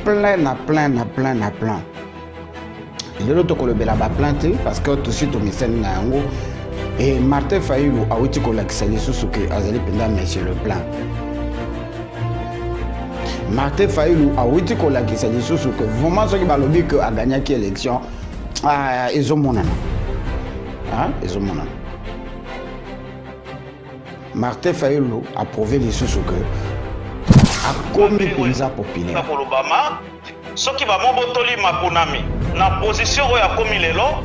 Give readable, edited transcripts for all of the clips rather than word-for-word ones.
plein. Il est que le bela ba planté parce que tout suite au message na yango et Martin Fayulu a outi ko la kisali susuke azali penda monsieur le plan. Martin Fayulu a outi ko la kisali susuke vraiment ce qui va lobby que a gagné qui élection ils ont monana. Hein, ils ont monana. Martin Fayulu a prouvé les susuke a commis paysan populaire. Ce qui va m'embotoli makunami na position où il a commis les lots,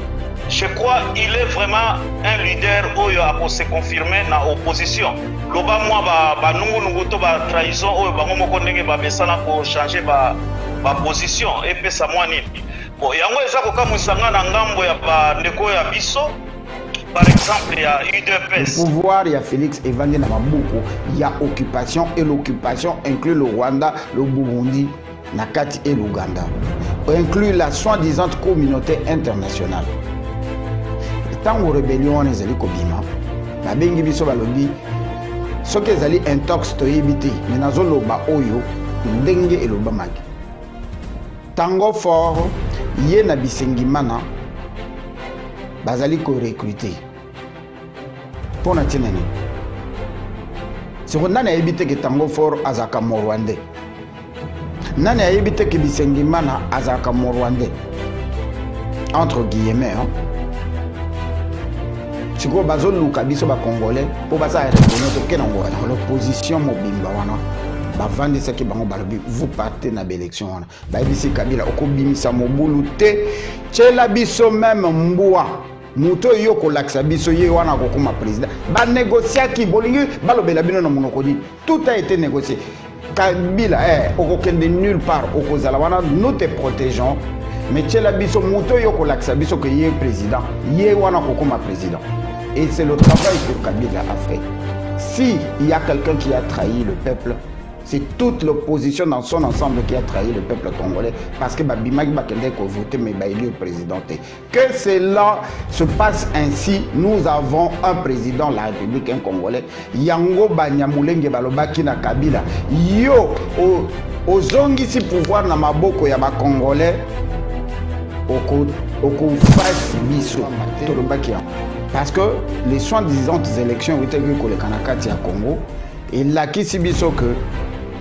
je crois il est vraiment un leader où il a se confirmer na opposition. Loba moi ba nungu to ba trahison où ba ngomoko ndenge ba besana pour changer ba position et puis ça moi nini. Bon yango eza ko kamusanga na ngambo ya ba ndeko ya biso. Par exemple, il y a UDPS. Le pouvoir, il y a Félix Evangé Namabuko, il y a occupation et l'occupation inclut le Rwanda, le Burundi, Nakati et l'Ouganda. Inclut la soi-disant communauté internationale. Tant que rébellion les ali kobima, la bengi biso balobi, ce que les ali intox to yebite, mais nazo loba oyo, ndenge et loba maki. Tango fort, yé na bisengimana, bazali ko recruter. Pour na tinani. Si on a évité que tango fort azaka morwande. Nani a évité que bisengimana azaka morwande. Entre guillemets hein. Si on bazo luka biso ba congolais pour basa reconnaître que nango na l'opposition mobimba wana. Ba vandi saki bango balobi vous partez na élection wana. Ba bisi Kabila okobimisa mobulu te. Tchela biso même mbwa. Muto yoko laksa biso ye wana kokoma président ba négocier ki bolingi balobela bino na monokodi tout a été négocié. Kabila okokende nulle part okozala wana nous te protégeons mais tchela biso muto yoko laksa biso que ye président ye wana kokoma président et c'est le travail que Kabila a fait. Si il y a quelqu'un qui a trahi le peuple, c'est toute l'opposition dans son ensemble qui a trahi le peuple congolais parce que Babimaki Bakende a voté mais élu président. Que cela se passe ainsi, nous avons un président de la République, un Congolais, Yango Banyamulenge Balobaki na Kabila. Yo, aux ongisi pouvoir na maboko ya ba Congolais, oko face biso, parce que les soi-disant élections ont été que le Kanakati à Congo, et là qui si biso que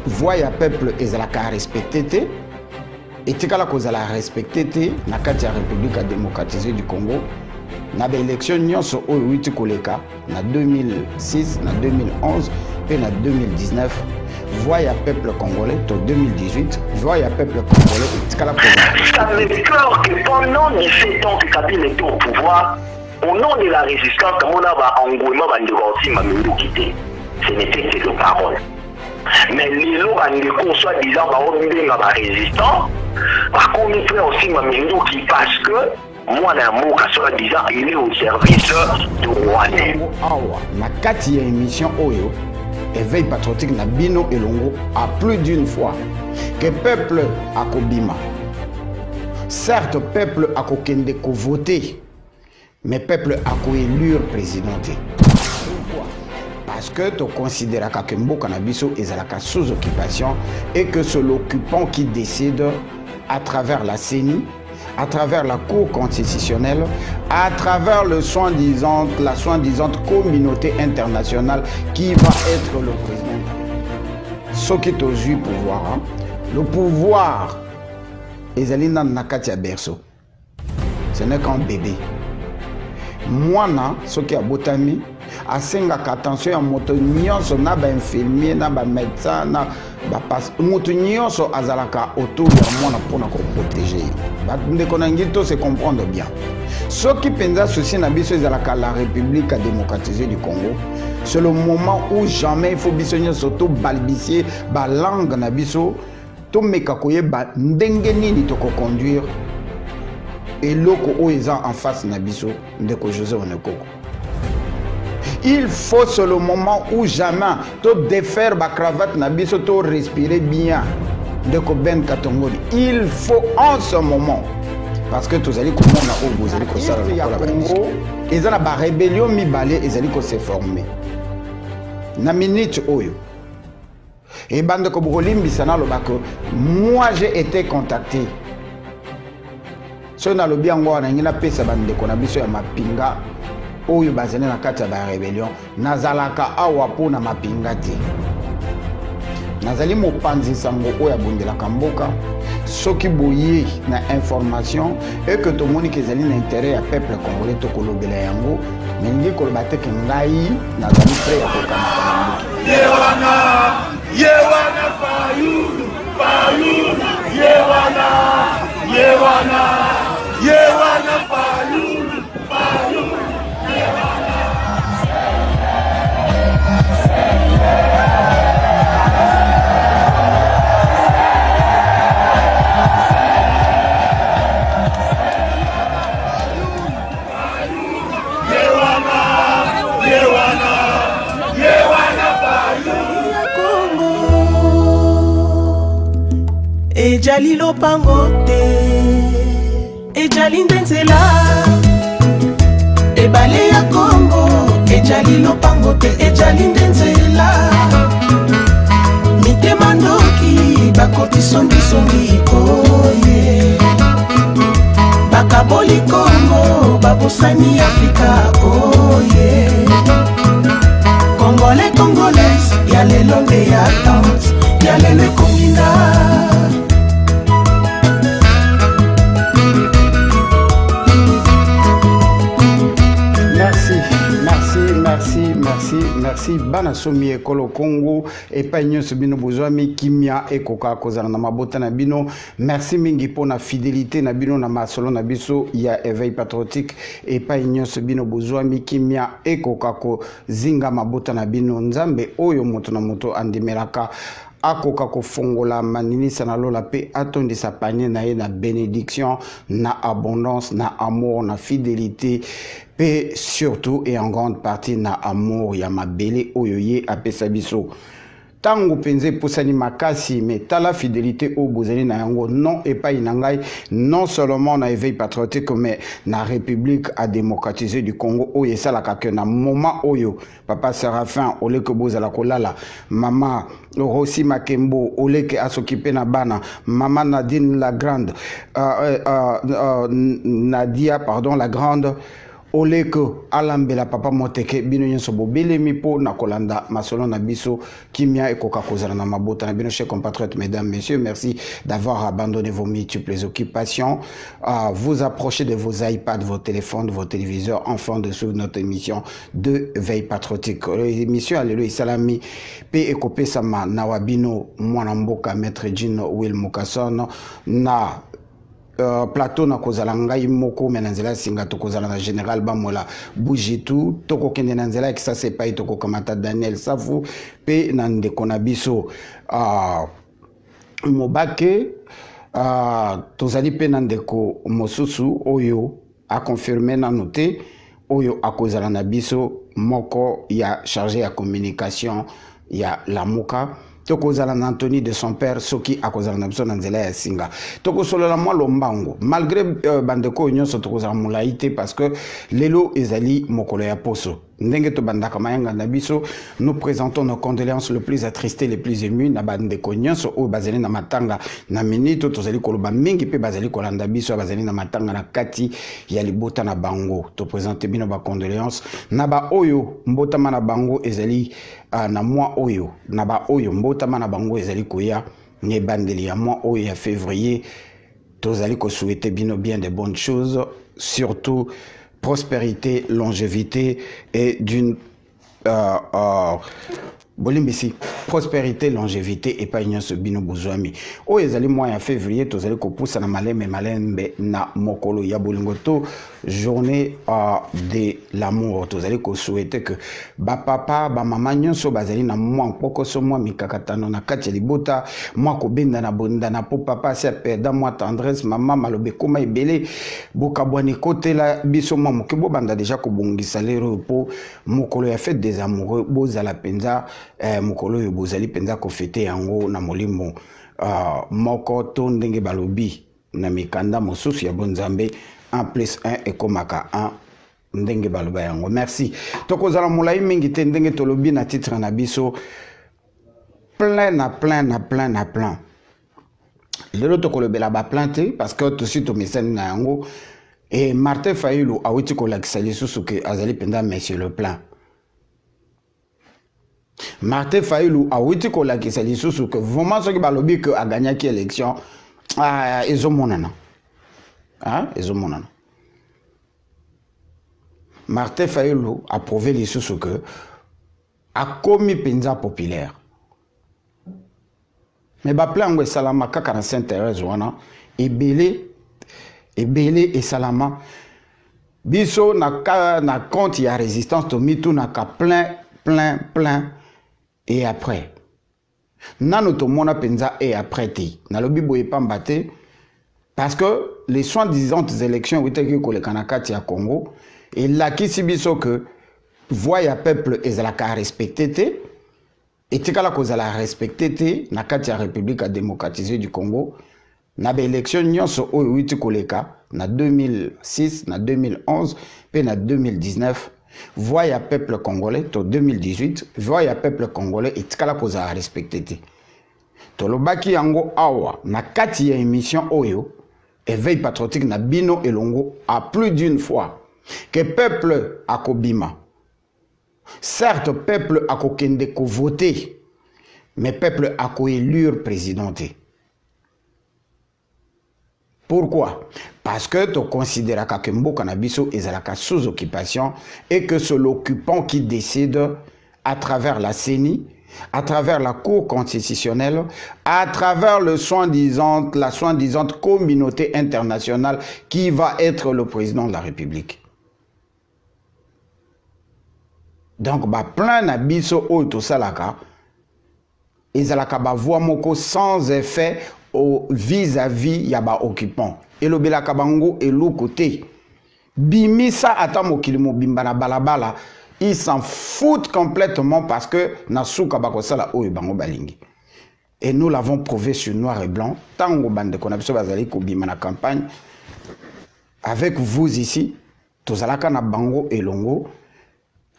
voya peuple ezalaka respecté et tikala kozala respecté na kati ya République démocratisée du Congo na ba élection nyonso oyo witi koleka na 2006 na 2011 et na 2019 voya peuple congolais to 2018 voya peuple congolais tikala ça m'écœure que pendant 17 ans que Kabila était au pouvoir au nom de la résistance comme on a ba engouement ba ndekoti mamindu quitté ce n'était que de paroles. Mais les lots en soi-disant va résistant, par contre il fait aussi ma minou qui parce que moi l'amour soi-disant il est au service de Rwandais. Na kati ya émission Oyo, éveil patriotique na Bino Elongo a plus d'une fois que peuple a kobima. Certes peuple a kokende ko voter, mais peuple a ko élire présidenté. Parce que tu considères que Mboka Nabiso est sous occupation et que c'est l'occupant qui décide à travers la CENI, à travers la Cour constitutionnelle, à travers la soi-disant communauté internationale qui va être le président. Ce qui est au pouvoir, hein? Le pouvoir est Nakatia Berso. Ce n'est qu'un bébé. Moi, ce qui a botami, a sengaka attention à moto nyonso na ba infirmier na ba médecin na ba passe moto nyonso azalaka autour ya mwana pona ko protéger ba ndeko na ngito se comprendre bien ce qui penza ceci na biso ezalaka la République démocratisée du Congo. C'est le moment où jamais il faut biso nyonso to balbicier ba langue na biso to meka koyeba ndenge nini to ko conduire et loko oeza en face na biso ndeko José Onekoko. Il faut c'est le moment où jamais tu défaire ma cravate nabiso tu respirer bien de Ben Katongoli. Il faut en ce moment parce que tous allez comment on a vous allez que ça ils ont la rébellion mi balé ils allez que se former. Na minute oyo Et bande ko bokolimbi sana lo bako moi j'ai été contacté. So na lobi yango na ngina pesa bande ko na biso ya mapinga oyo bazene na kati ya ba rébellion nazalaka awa po na mapinga te. Nazali mopanzi sango oyo abondelaka mboka soki boye na information et que tout le monde qui est na intérêt à peuple congolais to kolobela yango mingi koloba te ke ngai nazali prêt ya kokamata Yewana Fayulu Yewana Fayulu Ejali lopango te Ejali ndenzela Ebale ya Kongo Ejali lopango te Ejali ndenzela Mitema ndoki Bakoti songi songi oye Bakaboli Kongo Babosani Afrika oye Congolais Congolaise Yale longue ya tante Yale le komina Merci bana somi ekolo Congo et pa nyonso bino bozwami kimia ekoka kozala na mabota na bino. Merci mingi pour na fidélité na bino na masolo na biso ya éveil patriotique et pa nyonso bino bozwami kimia ekoka ko zinga mabota na bino nzambe oyo moto na moto andimelaka akoka kofongola maninisa na lola pe atondisa panier na ye na bénédiction na abondance na amour na fidélité pe surtout et en grande partie na amour ya mabele oyo ye apesa biso tango penze posani makasi mais tala fidélité au bozali na yango non et pas inangai non seulement na éveil patriotique mais na République à démocratiser du Congo oyo sala ka na moment oyo papa Séraphin oleke bozala kolala mama Rossi Makembo oleke asokipe na bana mama Nadine la grande Nadia pardon la grande Oleko alambela papa moteke bino nyonso bobelemi po na kolanda masolo na biso kimia ekoka kozala na mabota na bino chers compatriotes mesdames messieurs merci d'avoir abandonné vos multiples occupations vous approchez de vos iPads vos téléphones vos téléviseurs enfin de suivre notre émission de veille patriotique l'émission alléluia salami pe ekopé sama na wabino mwana mboka maître Jean Will Mukason na plateau na kozala ngai moko menanzela singa to kozala na général bamola bujitu toko kende nanzela kisa sepa itoko kamata Daniel Safu pe na ndeko na biso mobake tozali pe na ndeko mosusu oyo a confirmé na noté oyo akozala na biso moko ya chargé ya communication ya Lamuka tokozala na Anthony de son père soki akozala na biso na nzela ya singa tokosolola mwa lombango malgré bandeko nyonso tokozala molaite parce que lelo ezali mokolo ya poso ndenge to bandaka mayanga na biso nous présentons nos condoléances le plus attristés les plus émus na bandeko nyonso o bazali na matanga na minute tozali koloba mingi pe bazali kolanda biso bazali na matanga na kati ya libota na bango to présenter bino ba condoléances na ba oyo mbotama na bango ezali na mois oyo na ba oyo mbotama na bango ezali koya ne bandeli ya mois oyo ya février tozali ko souhaiter bino bien de bonnes choses surtout prospérité, longévité et d'une Bolimbisi, prospérité, longévité et pas union ce bino bouzouami. O ezali mois en février, tozali ko poussa na malembe malembe na mokolo ya bolingoto journée de l'amour. Tozali ko souhaiter que ba papa, ba maman nyonso bazali na mois poko so mois mikakatano na kati libota, mois ko benda na bonda na po papa se perdant moi tendresse, maman malobe koma ebele, bokabwani kote la biso mois mokebo banda déjà ko bongisa le repos mokolo ya fête des amoureux bozala penza mokolo yo bozali penza ko fêter yango na molimo moko to ndenge balobi na mikanda mosusu ya bonzambe 1+1 ekomaka 1 ndenge baloba yango merci tokozala molai mingi te ndenge tolobi na titre na biso plein. Lelo to kolobela ba planté parce que tout suite au message na yango et Martin Fayulu a witi ko lakisa lisusu ke azali penda monsieur le plan. Martin Fayulu a witi ko lakisa lisusu que vraiment ce qui balobi que a gagné qui élection ezomonana. Ezomonana. Martin Fayulu a prouvé lisusu que a commis penza populaire. Mais ba plan ngwe salama kaka na Saint-Thérèse wana ebele et salama biso na compte ya résistance to mitu na ka plein et après nano to mona penza et après ti na lobi boye pamba te parce que les soi-disant élections witeki ko le kanakati ya Congo et la kisi biso que voya peuple ezalaka respecté te. Et tikala kozala respecté te na kati ya République démocratisée du Congo na ba élection nyonso oyo witi koleka na 2006 na 2011 pe na 2019 voya peuple congolais to 2018 voya peuple congolais et tikala kozala respecté te to lobaki yango awa na kati ya émission oyo éveil patriotique na bino elongo à plus d'une fois que peuple akobima. Certes, peuple a kokende ko voter, mais peuple a ko élire président. Pourquoi? Parce que tu considères que Mboka Nabiso est sous occupation et que c'est l'occupant qui décide à travers la CENI, à travers la Cour constitutionnelle, à travers la soi-disant communauté internationale qui va être le président de la République. Donc, plein d'abisso ou tout ça là, ils ont voix moko sans effet vis-à-vis yaba occupant. Et le belakabango et l'autre côté. Bimisa atamo kilimo bimbana balabala, ils s'en foutent complètement parce que nasuka bakosala o bango balingi. Et nous l'avons prouvé sur noir et blanc. Tango bande qu'on a besoin bazali ko bimana campagne avec vous ici, tozalaka na bango et longo.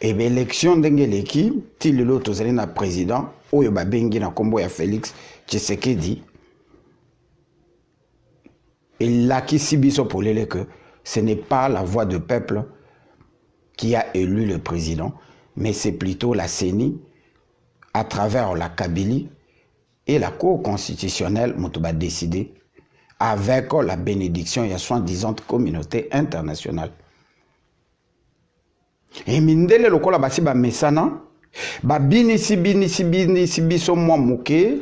Et bien, l'élection d'Engeleki, Tililo Tozalina président, Oyo Babengi na kombo ya Félix Tshisekedi, et là qui sibiso pour que ce n'est pas la voix du peuple qui a élu le président, mais c'est plutôt la CENI, à travers la Kabylie et la Cour constitutionnelle, Moutouba décidé, avec la bénédiction, il y a soi-disant communauté internationale. Et mindele lokola basi ba mesana ba binisi biso mwa muke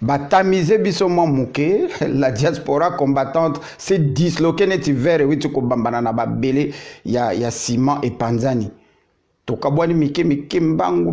ba tamiser biso mwa muke la diaspora combattante s'est disloquée neti vers witu ko bambana na ba belé ya ciment et panzani to kabwani mike mbango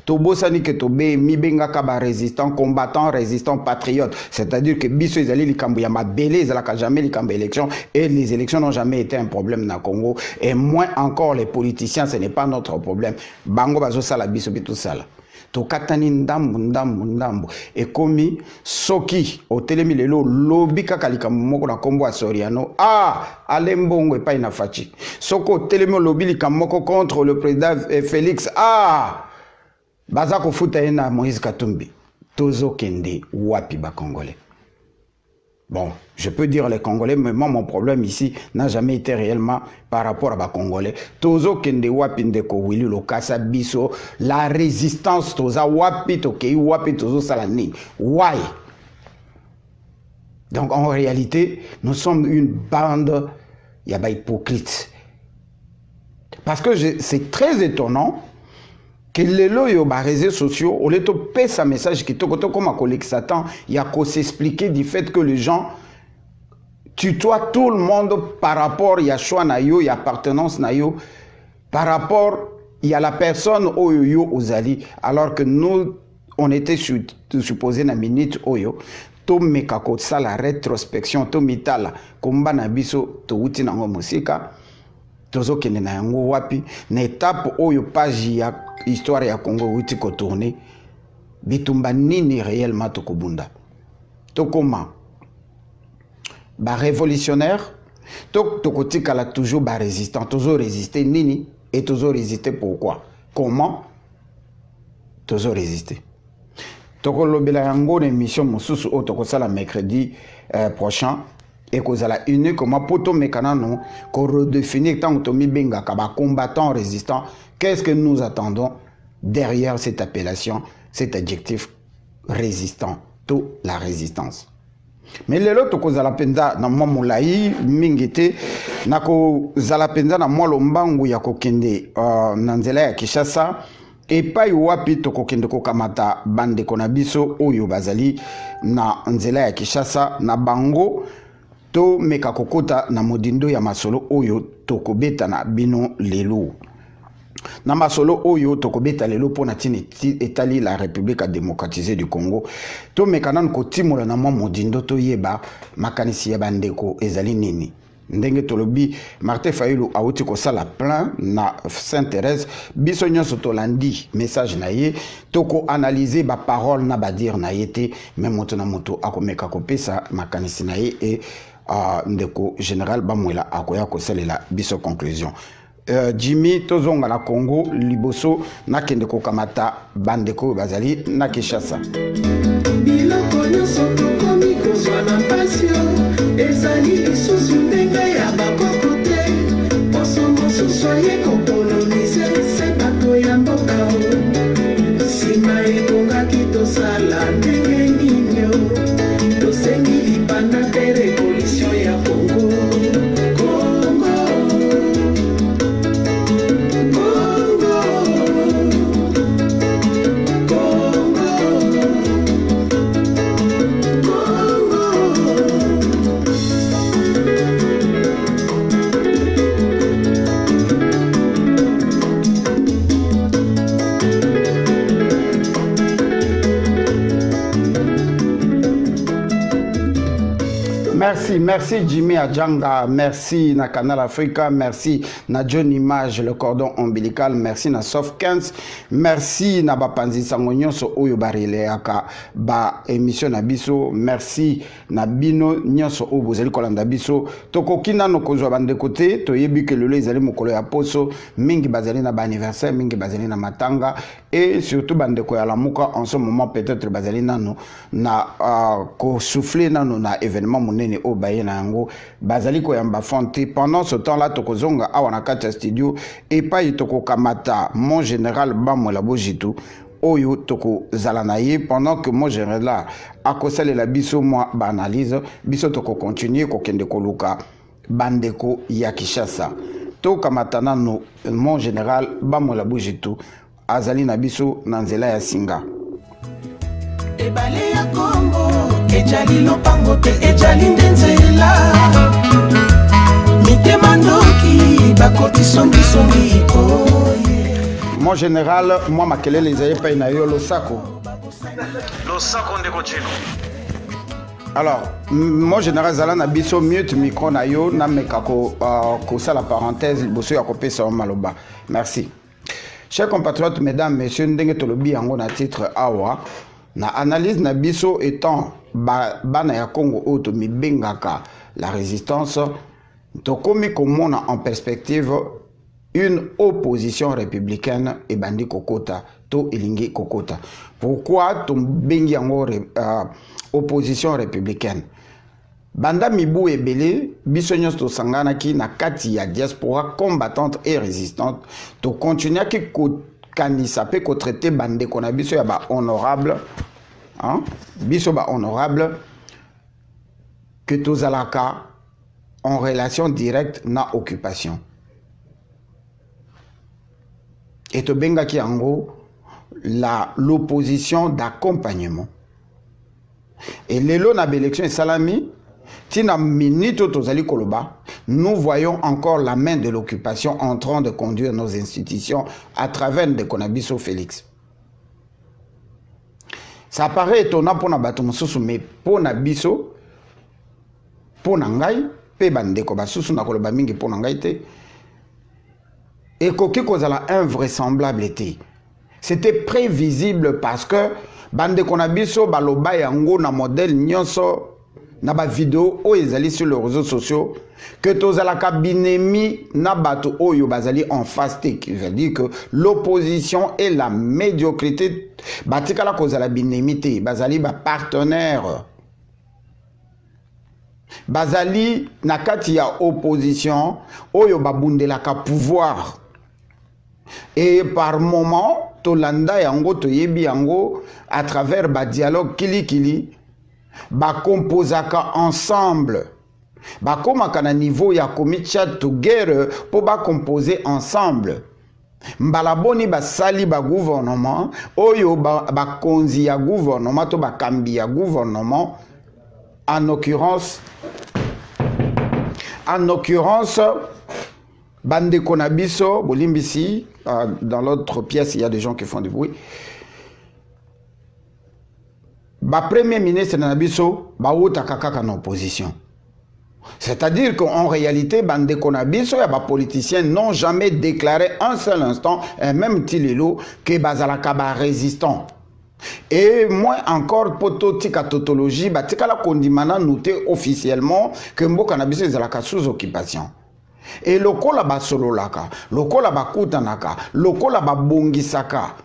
to bosani ke to be mi benga ka ba résistant combattant résistant patriote, c'est-à-dire que biso ezali likambo ya mabele ezalaka jamais likambo élection et les élections n'ont jamais été un problème na Congo et moins encore les politiciens, ce n'est pas notre problème. Bango bazo sala biso bitu sala to katani ndambu et komi soki otelemi lelo lobi kaka likambo moko na kombo ya Soriano alembongo epai na fachi soko otelemi lobi likambo moko contre le président Félix baza kofuta ye na Moïse Katumbi tozo kende wapi ba Congolais. Bon, je peux dire les Congolais, mais moi, mon problème ici n'a jamais été réellement par rapport à les Congolais. Tozo kende wapi ndeko wili lokasa biso, la résistance toza wapi tokei wapi tozo salani. Why? Donc en réalité, nous sommes une bande yaba hypocrite. Parce que c'est très étonnant que les lois ba réseaux sociaux, au lieu de passer un message qui est comme un collègue Satan, il y a qu'à s'expliquer du fait que les gens tutoient tout le monde par rapport à choix nayo, il y a appartenance nayo, par rapport il y a la personne oyo ozali, alors que nous on était supposé na minute oyo to mekako ça la rétrospection to mitala komba na biso to uti na musika tozo kende na yango wapi na étape oyo page ya histoire ya Congo uti ko tourner bitumba nini réellement to kobunda to comment ba révolutionnaire to kotikala toujours ba résistant toujours résister nini et toujours résister pourquoi comment tozo résister. Toko lobela yango émission mosusu o toko sala mercredi prochain et que la unique comme poto mécanano qu'on redéfinit tant que mi benga kaba combattant résistant. Qu'est-ce que nous attendons derrière cette appellation, cet adjectif résistant, tout la résistance. Mais les autres ko zala penza na mwa molai mingete na ko zala penza na mwa lombangu ya kokende na nzela ya Kinshasa et pa wapi to kokende ko kamata bande kona biso oyo bazali na nzela ya Kinshasa na bango to meka kokota na modindo ya masolo oyo to kobeta na bino lelo. Na masolo oyo tokobeta lelo pona tini etali la République démocratisée du Congo to mekanan ko timola na mwa modindo to yeba makanisi ya bandeko ezali nini ndenge tolobi Martin Fayulu awuti ko sala plein na Sainte-Thérèse biso nyonso tolandi message na ye toko analyser ba parole na ba dire na yete même moto na moto akomeka kopesa makanisi na ye et ndeko général Bamwela akoya ko salela biso conclusion. Jimmy tozonga na Congo liboso na kende ko kamata bandeko bazali na Kinshasa. Biloko nyonso tokomi kozwa na passion ezali lisusu ndenge ya bakoko te poso mosusu aye kokolonize se bato ya mboka o nsima ebongaki tosala ndenge nini o tosengi libanda te revolution ya Congo. Merci Jimmy Adjanga, merci na Canal Africa, merci na John Image, le cordon ombilical, merci na Soft 15, merci na Bapanzi Sangonyonso Oyo Barileaka, ba émission na biso, merci na Bino Nyonso Obozeli Kolanda biso, toko kina no kozwa bande kote, to yebi ke lelo ezali mokolo ya poso, mingi bazali na ba anniversaire, mingi bazali na matanga, et surtout bande ko ya lamuka en ce moment peut-être bazali nano na ko souffler nano na événement monene o baye na yango bazali ko yamba fonte pendant ce temps là tokozonga awa na kati studio et pa itoko kamata mon général Bamwela Bojitu oyo toko zala na ye pendant que mon général là akosale la biso moi ba analyse biso toko continuer ko kende ko luka bandeko ya Kinshasa to kamata nano mon général Bamwela Bojitu azali na biso na nzela ya singa ebale ya Congo ejali lopango te ejali ndenzela mitema ndoki bakoti songi mon général moi makelele ezali pa na yo losako ndeko chino. Alors mon général zala na biso mute micro na yo na mekako ko sala parenthèse liboso ya kopesa maloba. Merci. Chers compatriotes, mesdames, messieurs, ndenge tolobi yango na titre awa na analyse na biso étant bana ya Congo auto mi bengaka la résistance tokomi komona en perspective une opposition républicaine et bandi kokota to elingi kokota. Pourquoi to bengi yango opposition républicaine? Banda mibu ebele biso nyonso to sangana ki na kati ya diaspora combattante et résistante to continuer ki ko kanisa pe ko traiter bande ko na biso ya ba honorable hein biso ba honorable que to zalaka en relation directe na occupation et to benga ki yango l'opposition d'accompagnement et lelo na élection salami tina minito tozali koloba nous voyons encore la main de l'occupation en train de conduire nos institutions à travers de Konabiso Félix. Ça paraît étonnant pour na bato mosusu mais pour na biso pour na ngai pe bandeko basusu na koloba mingi pour na ngai te et koki kozala invraisemblable été. C'était prévisible parce que bandeko na biso baloba yango na modèle nyonso na ba vidéo oyo ezali sur les réseaux sociaux que tozalaka binemi na bato oyo bazali en face tek. Je veux dire que l'opposition et la médiocrité batikala kozala binemi te, bazali ba partenaire. Bazali nakati ya opposition oyo babundelaka pouvoir. Et par moment tolanda yango toyebi yango à travers ba dialogue kili ba composaka ensemble. Ba komaka na niveau ya komi chat together pour ba composer ensemble. Mbalaboni ba sali ba gouvernement oyo ba konzi ya gouvernement to ba kambi ya gouvernement en l'occurrence Bande Konabiso, Bolimbisi, dans l'autre pièce, il y a des gens qui font du bruit. Le premier ministre Nabiso, Baoutakaka en opposition. C'est-à-dire qu'en réalité, Bande Konabiso et les politiciens n'ont jamais déclaré un seul instant, et même Tilelo, que Bazalaka ba résistant. Et moi encore, pototika tautologie, Batikala Kondimana noté officiellement que Mboka Nabiso est sous occupation. Et lokola ba sololaka, lokola ba kutanaka, lokola ba bongisaka.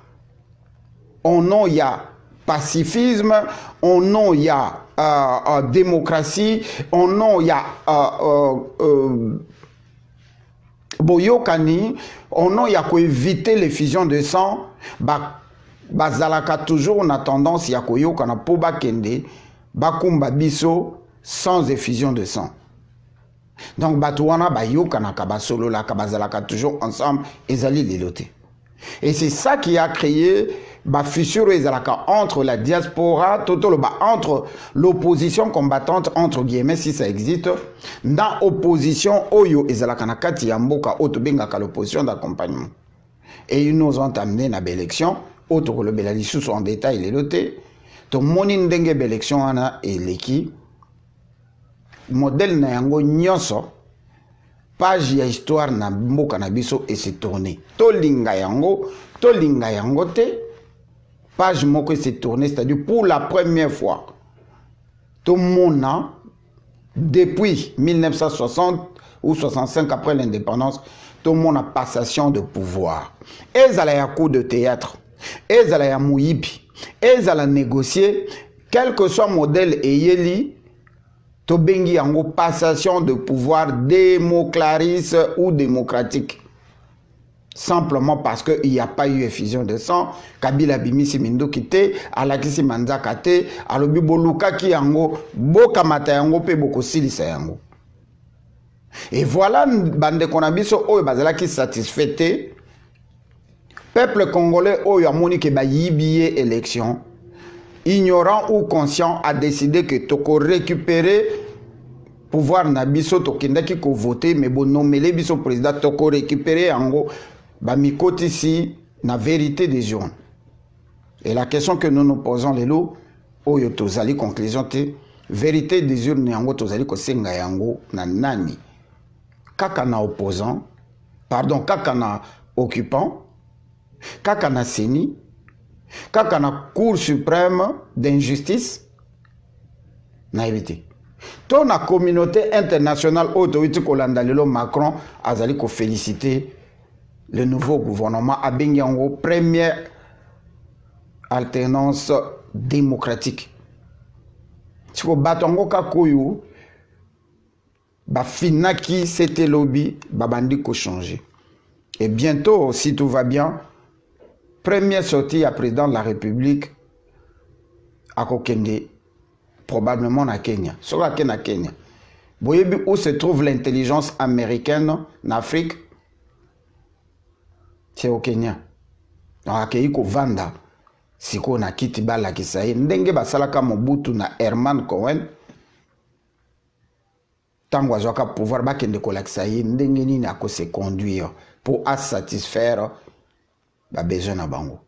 Au nom ya pacifisme, au nom ya démocratie, au nom ya boyokani, au nom ya ko éviter les fusions de sang, bazalaka toujours on a tendance ya koyoka na poba kende, bakumba biso sans effusion de sang. Donc, Batouana, Bayoka, Nakabasolo, la Kabazalaka, toujours ensemble, ezali liloté. Et c'est ça qui a créé la fissure entre la diaspora, entre l'opposition combattante, entre guillemets, si ça existe, dans l'opposition, Oyo, Ezalaka Nakati, Yamboka, Otobengaka, l'opposition d'accompagnement. Et ils nous ont amené à l'élection, autre que le Belalissus en détail, liloté. To monin denge élection, ana et l'équipe. Modèle na yango nyonso page ya histoire na mboka na biso et se tourner to linga yango te page moko se tourner, c'est-à-dire pour la première fois to mona depuis 1960 ou 65 après l'indépendance to mona passation de pouvoir ezala ya coup de théâtre ezala ya muyibi ezala négocier quel que soit modèle eyeli to bengi yango passation de pouvoir démoclariste ou démocratique. Simplement parce qu'il n'y a pas eu effusion de sang, Kabila Bimisi Mindo Kite, Alakisi Manzaka Te, Alobi Boluka Ki yango, Boka Mata yango, Pe Boko Silisa yango. Et voilà, Bande Konabiso, Oyo Bazala qui satisfait, peuple congolais, Oyo Amoni Ke ba yibiye élection. Ignorant ou conscient, a décidé que toko récupérer pouvoir na biso tokendaki ko voter mais bon nommer biso président toko récupérer ango ba mikoti si na vérité des urnes. Et la question que nous nous posons les lots oyo tozali conclusion te vérité des urnes yango tozali ko senga yango na nani kaka na opposant pardon kaka na occupant kaka na seni kaka na Cour suprême d'injustice na évité. Ton la communauté internationale autorité kolanda lelo Macron azali ko féliciter le nouveau gouvernement a benyango première alternance démocratique. Tiko batongo kakoyo ba finaki c'était lobby babandi ko changer. Et bientôt si tout va bien première sortie à président de la République à Kokende, probablement à Kenya. Sur la Kenya. Vous voyez où se trouve l'intelligence américaine en Afrique? C'est au Kenya. Donc, à Keiko Vanda, si on a quitté Bala Kisaï, Ndenge Basalaka Mobutu na Herman Cohen, tant que je pouvoir bakende kolaksaï, Ndenge ni na ko se conduire pour satisfaire ba besoin na bango.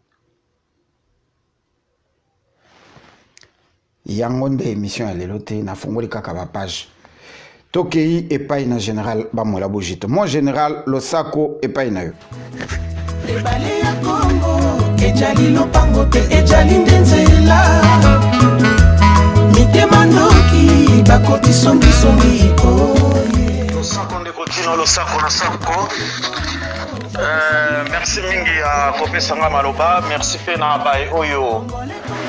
Yango nde émission ya lelo te na fongoli kaka ba page. Tokei epai na général Bamola Bojito. Mon général Losako epai na yo. Le balé ya Congo, ejali lopango te ejali ndenzela. Mitema noki kokoti songi losako ndeko tino losako na sako. Merci mingi ya kopesanga maloba. Merci pe na bae oyo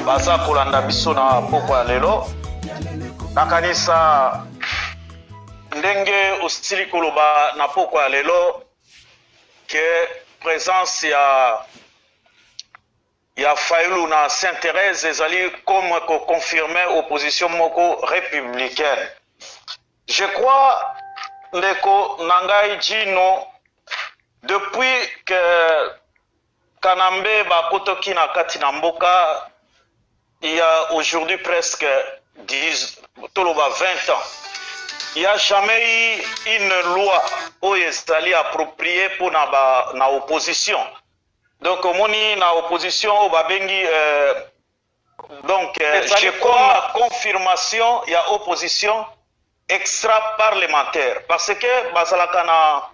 baza kolanda biso na poko ya lelo. Nakanisa ndenge osili koloba na poko ya lelo que présence ya Fayulu na Sainte-Thérèse ezali comme confirmer opposition moko républicaine. Je crois ndeko nangai Jino depuis que Kanambe bakotoki na kati na mboka, il y a aujourd'hui presque 20 ans. Il n'y a jamais eu une loi où ezali appropriée pour na opposition. Donc moni na opposition au babengi donc je crois confirmation il y a opposition extra parlementaire parce que bazalaka na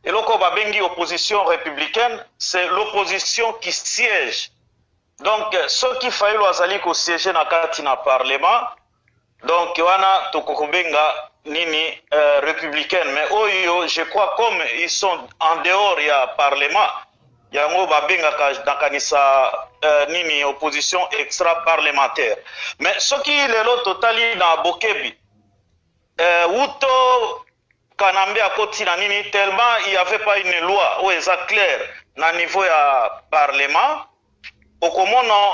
eloko babengi opposition républicaine, c'est l'opposition qui siège. Donc ceux qui Fayulu azali ko siéger na kati na parlement, donc wana tokobenga nini républicaine, mais oyo je crois comme ils sont en dehors il y a parlement, yango babengaka nakanisa nini opposition extra parlementaire. Mais ceux qui lelo totali na bokebi Wuto Kanambe a koti na nini tellement il n'y avait pas une loi où est clair na niveau ya parlement. Au komono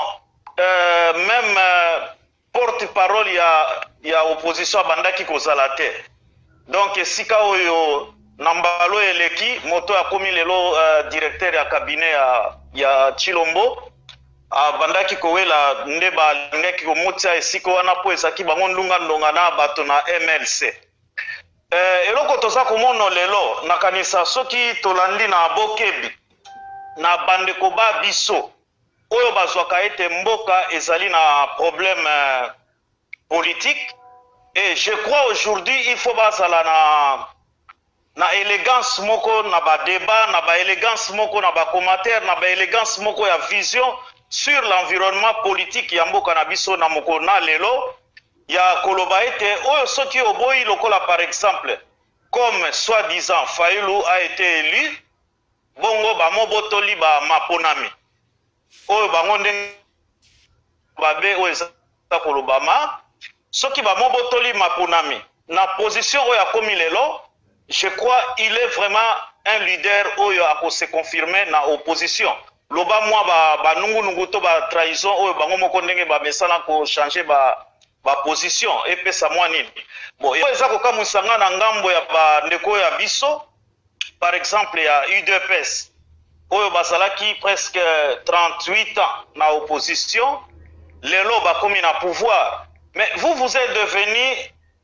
même porte-parole ya opposition bandaki kozala te. Donc sika oyo nambalo eleki moto ya komi lelo directeur ya cabinet ya Chilombo bandaki kowela ndeba ngeki komutia esiko wana po ezaki bango ndunga ndonga na bato na MLC. Eloko toza komono lelo nakanisa soki tolandi na bokebi na bandeko ba biso oyo bazwaka ete mboka ezali na problème politique, et je crois aujourd'hui il faut bazala na élégance moko na ba débat na ba élégance moko na ba commentaire na ba élégance moko ya vision sur l'environnement politique ya mboka na biso na moko na lelo ya koloba ete oyo soki oboyi lokola par exemple comme soi-disant Fayulu a été élu bongo ba mobotoli ba maponami oyo bango ndenge babe oyo eza kolobama soki ba mobotoli maponami na position oyo akomi lelo, je crois il est vraiment un leader oyo akose confirmer na opposition. Loba mwa ba nungu to ba trahison oyo bango moko ndenge ba mesala ko changer ba position epesa mwa nini. Bon eza kokamwisanga na ngambo ya ba ndeko ya biso, par exemple ya UDPS oyo bazalaki presque 38 ans na opposition, lelo bakomi na pouvoir. Mais vous êtes devenu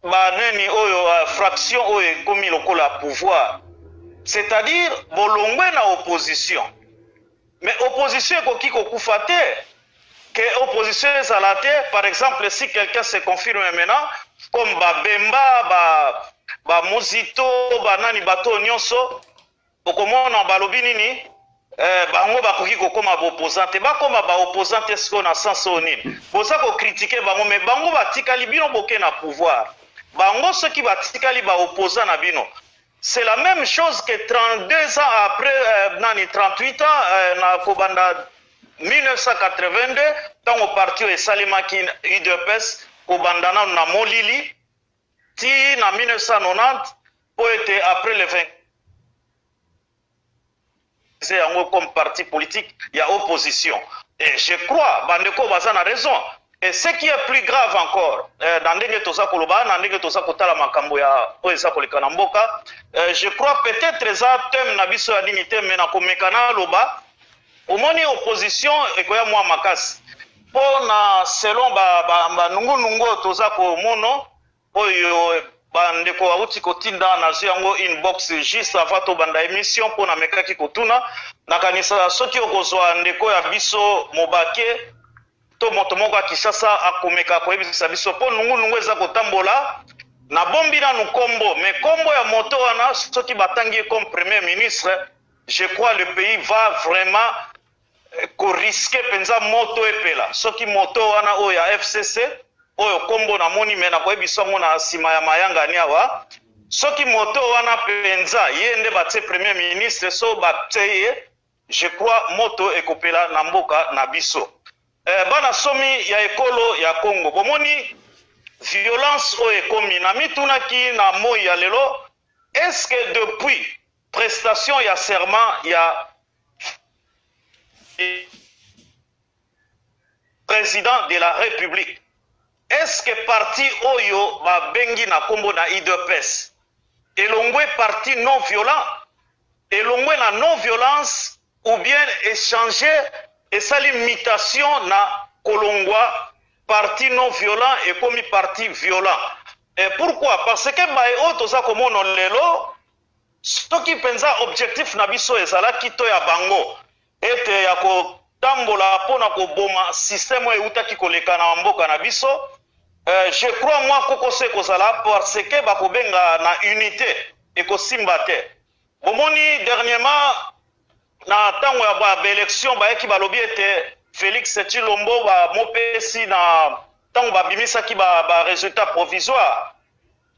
baneni oyo fraction oyo komi lokola pouvoir, c'est-à-dire bolongwe na opposition. Mais opposition ekoki kokufa te, que opposition ezala te. Par exemple si quelqu'un se confirme maintenant comme Bemba ba Muzito banani bato nyonso okomona balobi nini bango bakoki kokoma opposante bakoma ba opposante siko na sens onini boza ko critiquer bango, mais bango batikali bino boke na pouvoir, bango ceux qui batikali ba opposant na bino. C'est la même chose que 32 ans après 38 ans na kobanda 1982 tant au parti et Salimaki UDPS kobanda na molili ti na 1990 pour être après le 20 c'est comme parti politique, il y a opposition. Et je crois, Bandeko Bazan a raison. Et ce qui est plus grave encore, je crois peut-être ça thème nabiso ya dignité mais na komekana loba omoni opposition ekoya mwa makasi pona selon ba nungu toza ko mono oyo bandeko auti kotinda na yango inbox juste avant to banda émission pona mekaki kotuna nakanisa soki okozwa ndeko ya biso Mobake to moto moko akisasa akomeka koyebisa biso po nungu eza kotambola na bombi na nukombo, mais kombo ya moto wana soki batangi comme premier ministre, je crois le pays va vraiment risquer penza moto epela soki moto wana oya FCC oyo kombo na moni me na koyebisa ngo na sima ya mayanga ni awa soki moto wana penza ye nde batie premier ministre so batie ye je crois moto ekopela na mboka na biso bana somi ya ekolo ya Congo bomoni violence oyo ekomi na mitunaki na moi ya lelo est-ce que depuis prestation ya serment ya président de la République est-ce que parti oyo babengi na kombo na IDPS elongwe parti non violent elongwe na non violence ou bien échanger et sali mutation na kolongwa parti non violent et comme parti violent. Et pourquoi? Parce que bae oto za komono lelo soki penza objectif na biso ezala kito ya bango ete ya ko tambola pona ko boma système eutaki koleka na mboka na biso. Je crois moi koko se kozala parce que bakobenga na unité et ko simbate. Bomoni dernièrement na tango ya ba élection ba eki balobi ete Félix Tshilombo ba mopesi na tango ba bimisa ki ba résultat provisoire.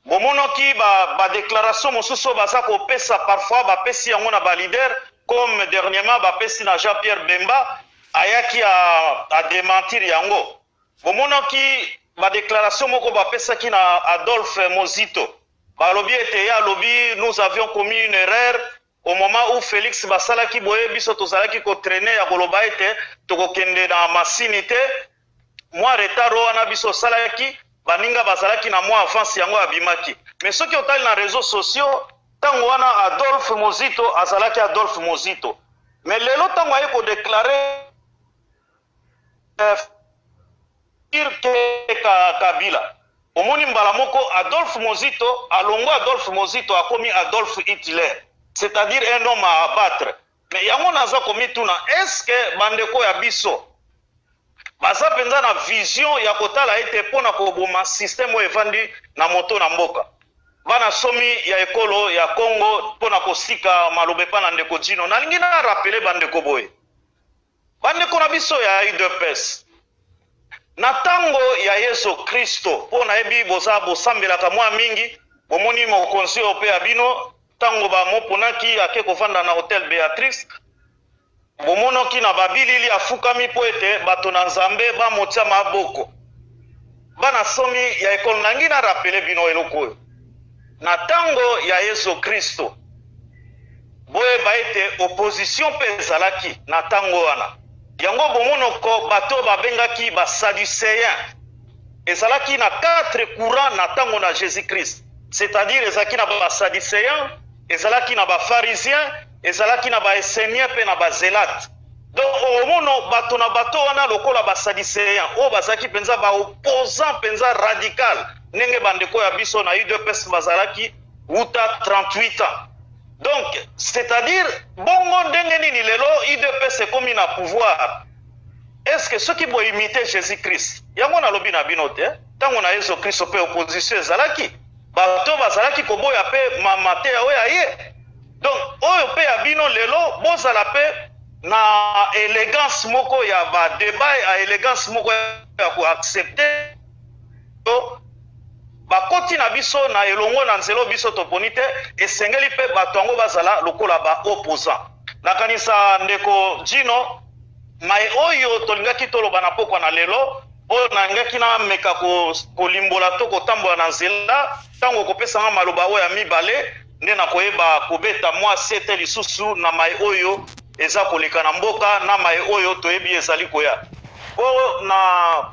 Bomonoki ba déclaration mosusu baza ko pesa parfois ba pesi yango na ba leader comme dernièrement ba pesi na Jean-Pierre Bemba ayaki a démentir yango. Bomonoki ba déclaration moko ba pesa ki na Adolphe Mozito. Ba lobi ete ya lobi nous avions commis une erreur au moment où Félix basalaki boye biso tozalaki ko traîner ya koloba ete tokokende na masinité moi retard wana biso salaki baninga bazalaki na moi avance yango abimaki mais soki otali na réseaux sociaux tango wana Adolphe Mozito azalaki Adolphe Mozito mais lelo tango aye ko déclarer Kabila omoni mbala moko Adolphe Mozito alongo Adolphe Mozito akomi Adolphe Hitler. C'est-à-dire un homme à abattre. Mais yango naza komituna est-ce que bandeko ya biso baza penza na vision ya kotala ete pona koboma système evandi na moto na mboka. Bana somi ya ekolo ya Congo pona kosika malobe pa na ndeko Dino. Nalingi na rappeler bandeko boye. Bandeko na biso ya IDPS. Na tango ya Yesu Kristo pona ebi boza bosambelaka mwa mingi bomoni mokonzi ope ya bino tango ba moponaki ake kovanda na Hotel Béatrice bomonoki na babilili afukami po ete bato na Nzambe ba motia maboko bana somi ya ekolo nangi na rappeler bino eloko oyo na tango ya Yesu Kristo boye ba ete opposition pe ezalaki na tango wana yango bomonoko bato babengaki ba Sadducéens ezalaki na 4 courants na tango na Jésus-Christ c'est-à-dire ezalaki na ba Sadducéens ezalaki na ba pharisiens ezalaki na ba esséniens pe na ba zélate donc omono bato na bato wana lokola ba Sadducéens o bazaki penza ba opposant penza radical ndenge bandeko ya biso na UDPS bazalaki uta 38 ans donc c'est-à-dire bongo ndenge nini lelo UDPS ekomi na pouvoir est-ce que ceux qui vont imiter Jésus-Christ yango na lobi na bino te tango na Yesu Kristo pe opposition ezalaki bato bazalaki koboya pe mamate yawe aye donc oyo pe ya bino lelo bozala pe na élégance moko ya ba débat ya élégance moko ya ko accepter bakoti na biso na elongo na nzelo biso toponi te esengeli pe bato yango bazala lokola ba opposant nakanisa ndeko Dino mai oyo tolingaki toloba na pokwa na lelo oyo nangaki na meka kolimbola to kotambola na nzela tango kopesanga maloba oyo ya mibale nde na koyeba kobeta mwa sete lisusu na mai oyo eza koleka na mboka na mai oyo toyebi ezali koya po na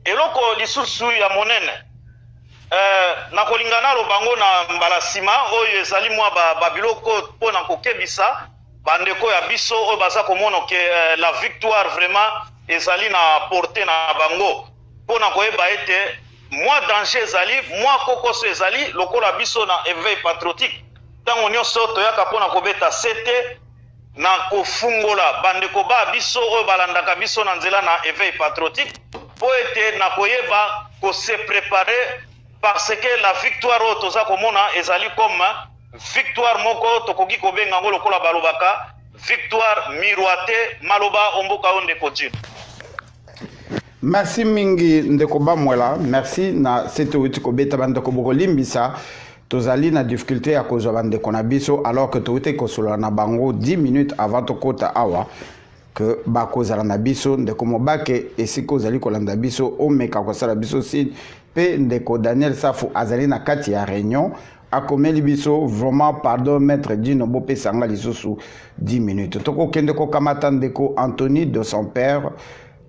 eloko lisusu ya monene na kolingana lobango na mbala nsima oyo ezali mwa babiloko mpona kokebisa bandeko ya biso oyo baza komona ke la victoire vraiment ezali na portée na bango mpona koyeba ete mwa danger ezali mwa kokoso ezali lokola biso na éveil patriotique ntango nyonso toyaka mpona kobeta sete na kofungola bandeko ba biso oyo balandaka biso na nzela na éveil patriotique po ete na koyeba kose préparer parce que la victoire oyo toza komona ezali comme victoire moko tokoki kobenga yango lokola balobaka victoire miroité maloba omboka oyo ndeko Dino. Merci mingi ndeko bamwela, merci na sete witi kobeta bandeko boko limbisa. Tozali na difficulté à cause de konabiso alors que tu étais kosula na bango 10 minutes avant to kota awa que bakozala na biso ndeko mobake esiko zali kolanda biso o meka kosala biso si pe ndeko Daniel Safu azali na kati ya réunion akomeli biso vraiment pardon maître Dino Bopé sanga lisusu 10 minutes toko kende ko kamata ndeko Anthony de son père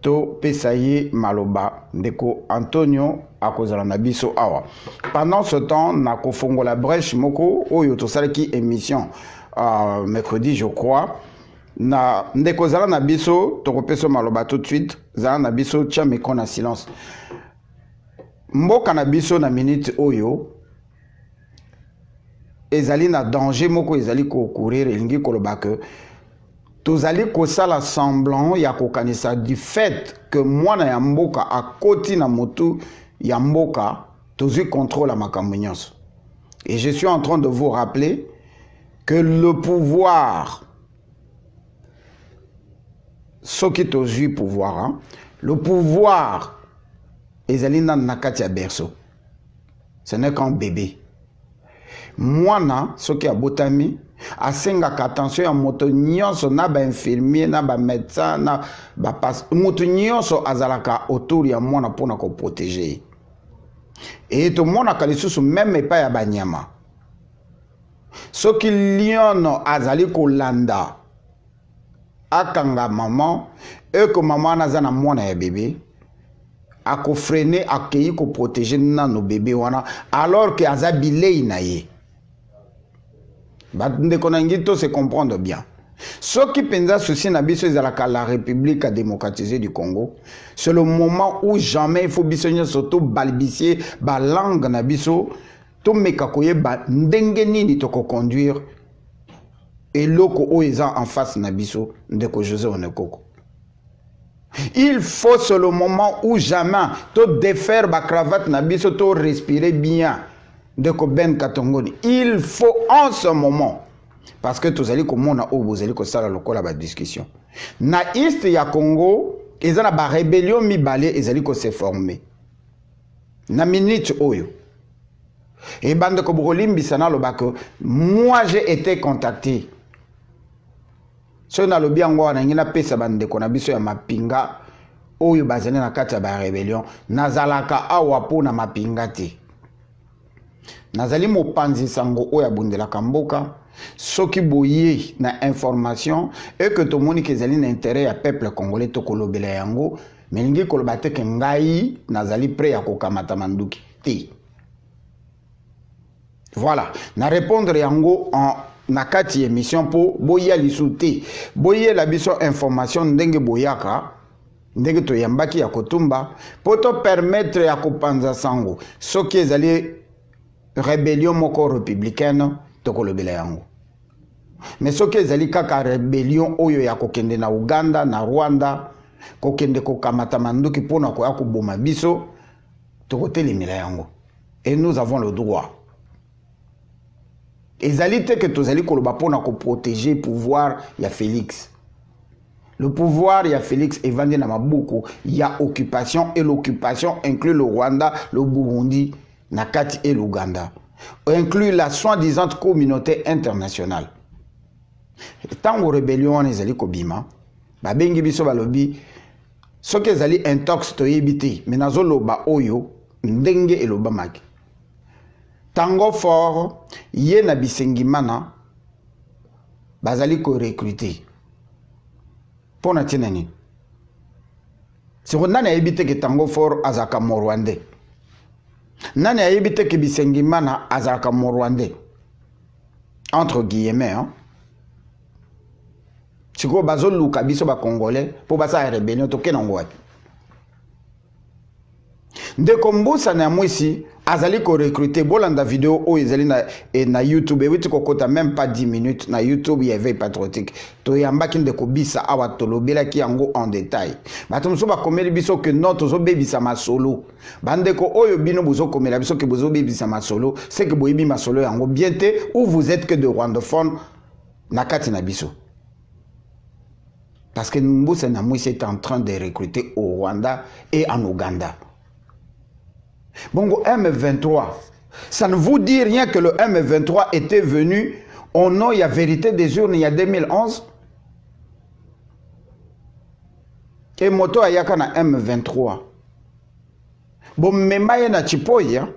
to pesaye maloba ndeko Antonio akozala na biso awa. Pendant ce temps na kofongo la brèche moko oyo to salaki émission mercredi je crois na ndeko zala na biso to kopeso maloba tout de suite zala na biso tia meko na silence mboka na biso na minute oyo ezali na danger moko ezali ko courir elingi koloba que tozali kosala semblant ya kokanisa du fait que mwana ya mboka akoti na motu ya mboka tozui contrôle à makambo nyonso. Et je suis en train de vous rappeler que le pouvoir soki tozui pouvoir hein, le pouvoir ezali na nakati ya berceau. Ce n'est qu'un bébé. Mwana soki abotami asengaka attention ya moto nyonso na ba infirmier na ba médecin na ba pas moto nyonso azalaka autour ya mwana pona ko protéger. Et to mona kalisusu même pas ya banyama. Soki liono azali kolanda akanga maman et que maman nazana mwana ya bébé ako freiner akei ko protéger na no bébé wana alors que azabile na ye. Ndeko se comprendre bien. Ce qui pensa ceci na biso ezalaka la République démocratisée du Congo, c'est le moment où jamais il faut bisonyo surtout balbicier ba langue na biso to meka koyeba ndenge nini to ko conduire et loko oeza en face na biso ndeko José Onekoko. Il faut c'est le moment où jamais to défaire ba cravate na biso to respirer bien. De Ben Katongoni. Il faut en ce moment, parce que tous allez comme on a au vous allez que ça la la discussion. Na East ya Congo, ils ont la rébellion mi balé, ils allez que se former. Na minute oyo. Et bande ko brolim bisana lo bako. Moi j'ai été contacté. So na lobi yango na ngina pesa bande ko na biso ya mapinga oyo bazene na kati ya ba rébellion. Nazalaka awa po na mapinga te. Nazali mopanzi sango oya bundela kamboka soki boye na information et que to moni ke zali na intérêt ya peuple congolais to kolobela yango melingi koloba te ke ngai nazali prêt ya kokamata manduki te. Voilà, na répondre yango en nakati émission po boya lisute boye la biso information ndenge boyaka ndenge to yambaki ya kotumba po to permettre ya kopanza sango soki ezali rébellion moko républicaine tokolobela yango. Mais soki ezali kaka rébellion oyo ya kokende na Uganda na Rwanda kokende kokamata manduki pona ko ya koboma biso tokotelemela yango. Et nous avons le droit. Ezali te que tozali koloba pona ko protéger pouvoir ya Félix. Le pouvoir ya Félix est vendu na mabuku ya occupation et l'occupation inclut le Rwanda, le Burundi, Nakati et l'Ouganda, inclut la soi-disant communauté internationale. Tant que rébellion ezali kobima, ba bengi biso balobi, soki ezali intox to yebite, menazo loba oyo ndenge eloba maki. Tango fort ye na bisengimana bazali ko recruter. Pona tinani. Si on a yebite ke tango fort azaka morwande. Nani a yebite ke bisengimana azaka morwande entre guillemets hein. Siko bazo luka biso ba congolais po basa rébellion to kenango wapi. Ndeko mbusa na mwisi azali ko recruter bolanda vidéo o ezali na YouTube et witi kokota même pas 10 minutes na YouTube ya veille patriotique to yambaki ndeko bisa awa tolobela ki yango en détail bato muso ba komeli biso que non tozo bebisa masolo bandeko oyo bino bozo komela biso que bozo bebisa masolo c'est que boyebi masolo yango bien te ou vous êtes que de rwandophones na kati na biso Parce que Mbusa Nyamwisi est en train de recruter au Rwanda et en Ouganda. Bongo M23, ça ne vous dit rien que le M23 était venu au nom, il y a vérité des urnes, il y a 2011. Et moto ayaka na M23. Bon, memaye na chipoya.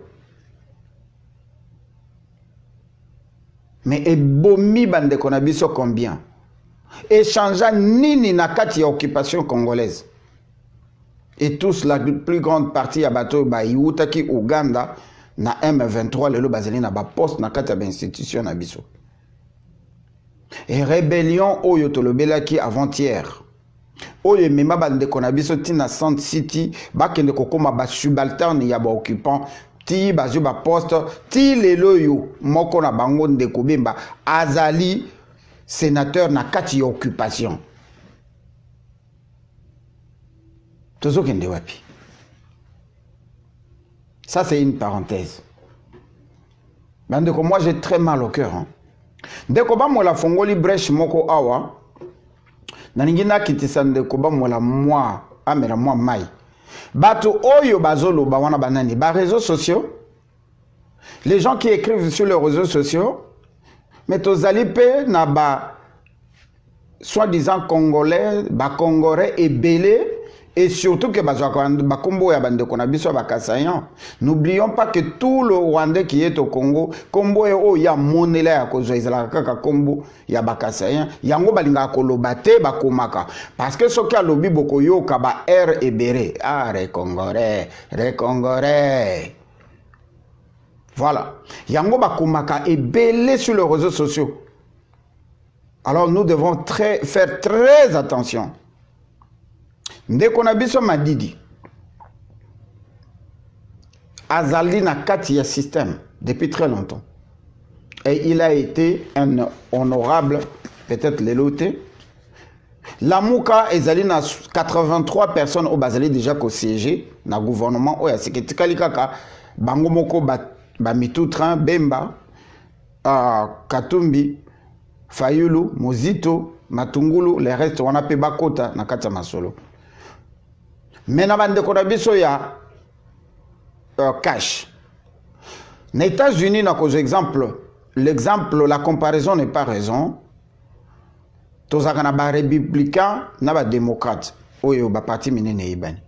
Mais et bomi bande qu'on a biso combien? Échangeant nini na kati ya occupation congolaise. Et tous, la plus grande partie ya bato ba iutaki Uganda na M23 lelo bazeli na ba poste na kati ya ba institution na biso. Et rébellion oyo tolobelaki avant-hier. Oyo mema bande qu'on a biso tina Sand City bakende kokoma ba subalterne ya ba occupant ti bazu ba poste ti lelo yo moko na bango ndeko bemba azali sénateur na kati ya occupation. Tozo kende wapi. Ça c'est une parenthèse. Bandeko, moi j'ai très mal au cœur. Hein. Ndeko ba mola fongoli brèche moko awa. Naningina kitisa ndeko ba mola moi amela moi mai. Bato oyo bazolo ba wana banani ba réseaux sociaux. Les gens qui écrivent sur les réseaux sociaux, mais tozali pe na ba soi-disant congolais, ba congolais et belé. Et surtout que Bakombo ya bande konabiso bakasayan. N'oublions pas que tout le Rwandais qui est au Congo, Kombo e ya monela ya kozwa izala kaka Kombo ya bakasayan, yango balinga kolobate bakomaka. Parce que soki alobi boko yoka ba R et béré. Ah, Recongolais, Recongolais. Voilà. Yango bakomaka est belé sur les réseaux sociaux. Alors nous devons faire très attention. Ndeko na biso Madidi azali na kati ya système depuis très longtemps et il a été un honorable peut-être l'éloté. La Mouka ezali na 83 personnes au bazali déjà ko siéger na gouvernement oya seketikali kaka bango moko ba mitutran Bemba Katumbi Fayulu Mozito Matungulu les restes wana pe bakota na kati ya masolo. Mais na bande konabiso ya cash. Les États-Unis n'a qu'aux exemples. L'exemple, la comparaison n'est pas raison. Tous les républicains n'a pas démocrate. Oyo ba parti minene ibani.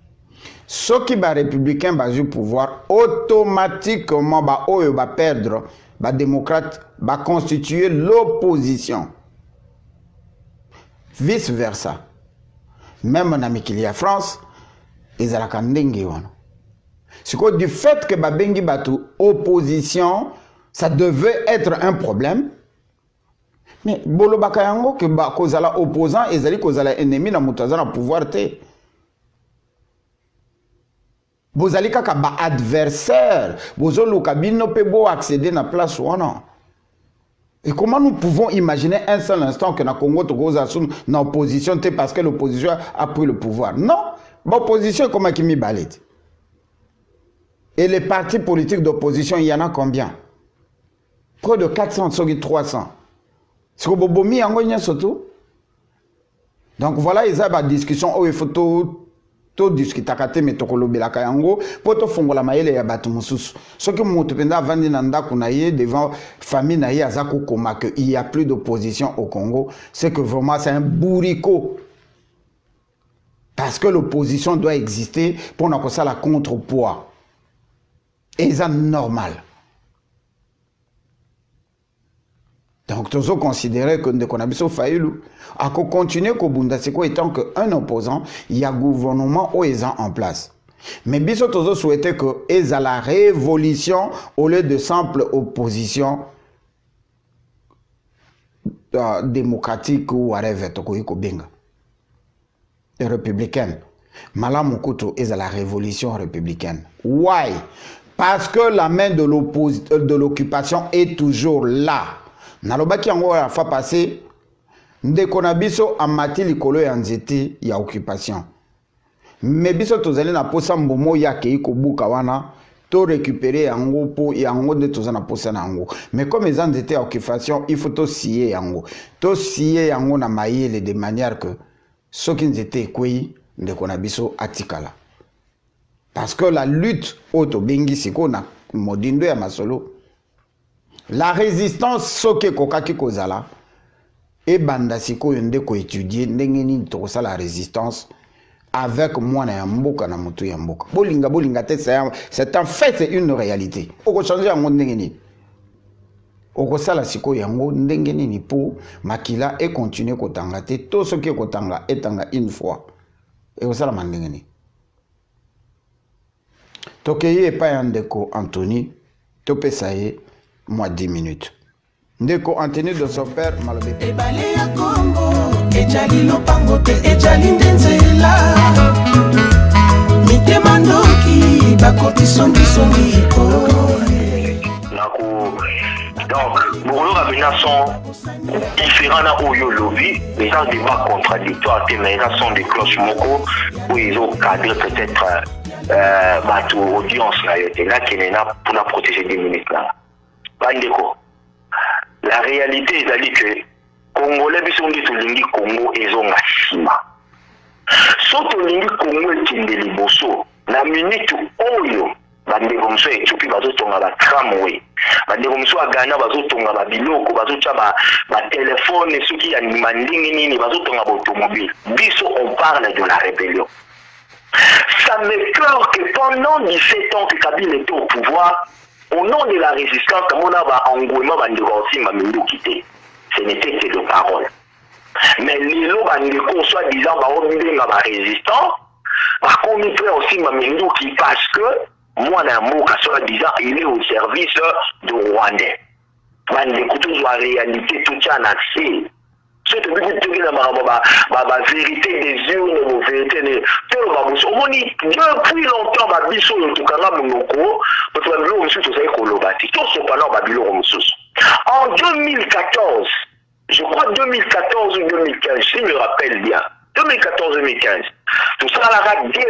Ceux qui ba républicain ba du pouvoir automatiquement ba oyo ba perdre ba démocrate ba constituer l'opposition. Vice versa. Même en Amérique, la France. Et ça c'est quoi du fait que Babengi Batu opposition, ça devait être un problème. Mais Bolo Bakayango que Kozala opposant et Zali Kozala ennemi na mutazana pouvoir te. Bozali kaka ba adversaire, bozolo kabino pe bo accéder na place ou non. Et comment nous pouvons imaginer un seul instant que na Congo Togoza sous na opposition te parce que l'opposition a pris le pouvoir. Non. L'opposition, comment qui m'y balade? Et les partis politiques d'opposition, il y en a combien? Près de 400, 300. C'est que Bobomi en gagne surtout. Donc voilà, il y a une discussion où il faut tout discuter mais tokolobe la kayango pour to fongola maele ya batu mususu. Ce que mon tependa vandi nanda kunaye devant famille naye azako koma que il y a plus d'opposition au Congo, c'est que vraiment c'est un bourricot. Parce que l'opposition doit exister pour nous ça la contrepoids. Et c'est normal. Donc, nous avons considéré que nous avons Fayulu à continuer que Bundasiko étant qu'un opposant, il y a un gouvernement où ils sont en place. Mais nous avons souhaité que ils aient la révolution au lieu de simple opposition démocratique ou whatever. Républicaine. Malamukuto est à la révolution républicaine. Why? Parce que la main de l'occupation est toujours là. Nalobaki yango la fois passée, ndekonabiso amati likolo ya nzete ya occupation. Mais biso tozali na posa mbomo ya keiko buka wana to récupérer yango po yango de tozana posa na yango. Mais comme les gens étaient à occupation, il faut to scier yango. To scier yango na mayele de manière que soki nzete ekwei ndeko na biso atikala. Parce que la lutte auto bengi siko na modindo ya masolo, la résistance soki kokaki kozala et banda siko yonde ko étudier ndenge nini tokosa la résistance avec mwana ya mboka na mutu ya mboka. Bolinga te, c'est en fait c'est une réalité. Oko changer yango ndenge nini. Oko sala siko yango ndenge nini pour makila et continuer kotanga te to soki kotanga etanga une fois. Et osala mandenge nini. Tokeye pa ya ndeko Anthony topesa ye moi 10 minutes. Ndeko Anthony de son père malobe. Ebale ya Kongo ejali lopango te ejali ndenzela mitema ndoki bakoti songi donc beaucoup de rabinats sont différents na oyo lobby mais dans des débats contradictoires mais là sont des cloches moko où ils ont cadré peut-être bateau audience là qui est là pour protéger des minutes là. Bandeko, la réalité est que Congolais biso ngi tolingi Congo ezonga sima. So tolingi Congo etinde liboso na minute oyo bandeko mso Ethiopie bazotonga ba tramway. Bandeko mso Ghana bazotonga ba biloko bazotia ba téléphone soki ya mandingi nini bazotonga ba automobile. Biso on parle de la rébellion. Ça m'écoeure que pendant 17 ans que Kabila était au pouvoir, au nom de la résistance, comme on a engouement bandegorsi mamindou quitté. Ce n'était que de paroles. Mais les lots bandegos soi-disant ba résistant, par contre il fait aussi mamindou qui parce que moi n'amour soi-disant il est au service de Rwandais. Bandegos tout la réalité tout ça n'a fait. C'est que la vérité des urnes, la vérité des depuis longtemps, en 2014, je crois 2014 ou 2015, si je me rappelle bien, 2014-2015, tout ça, la radio,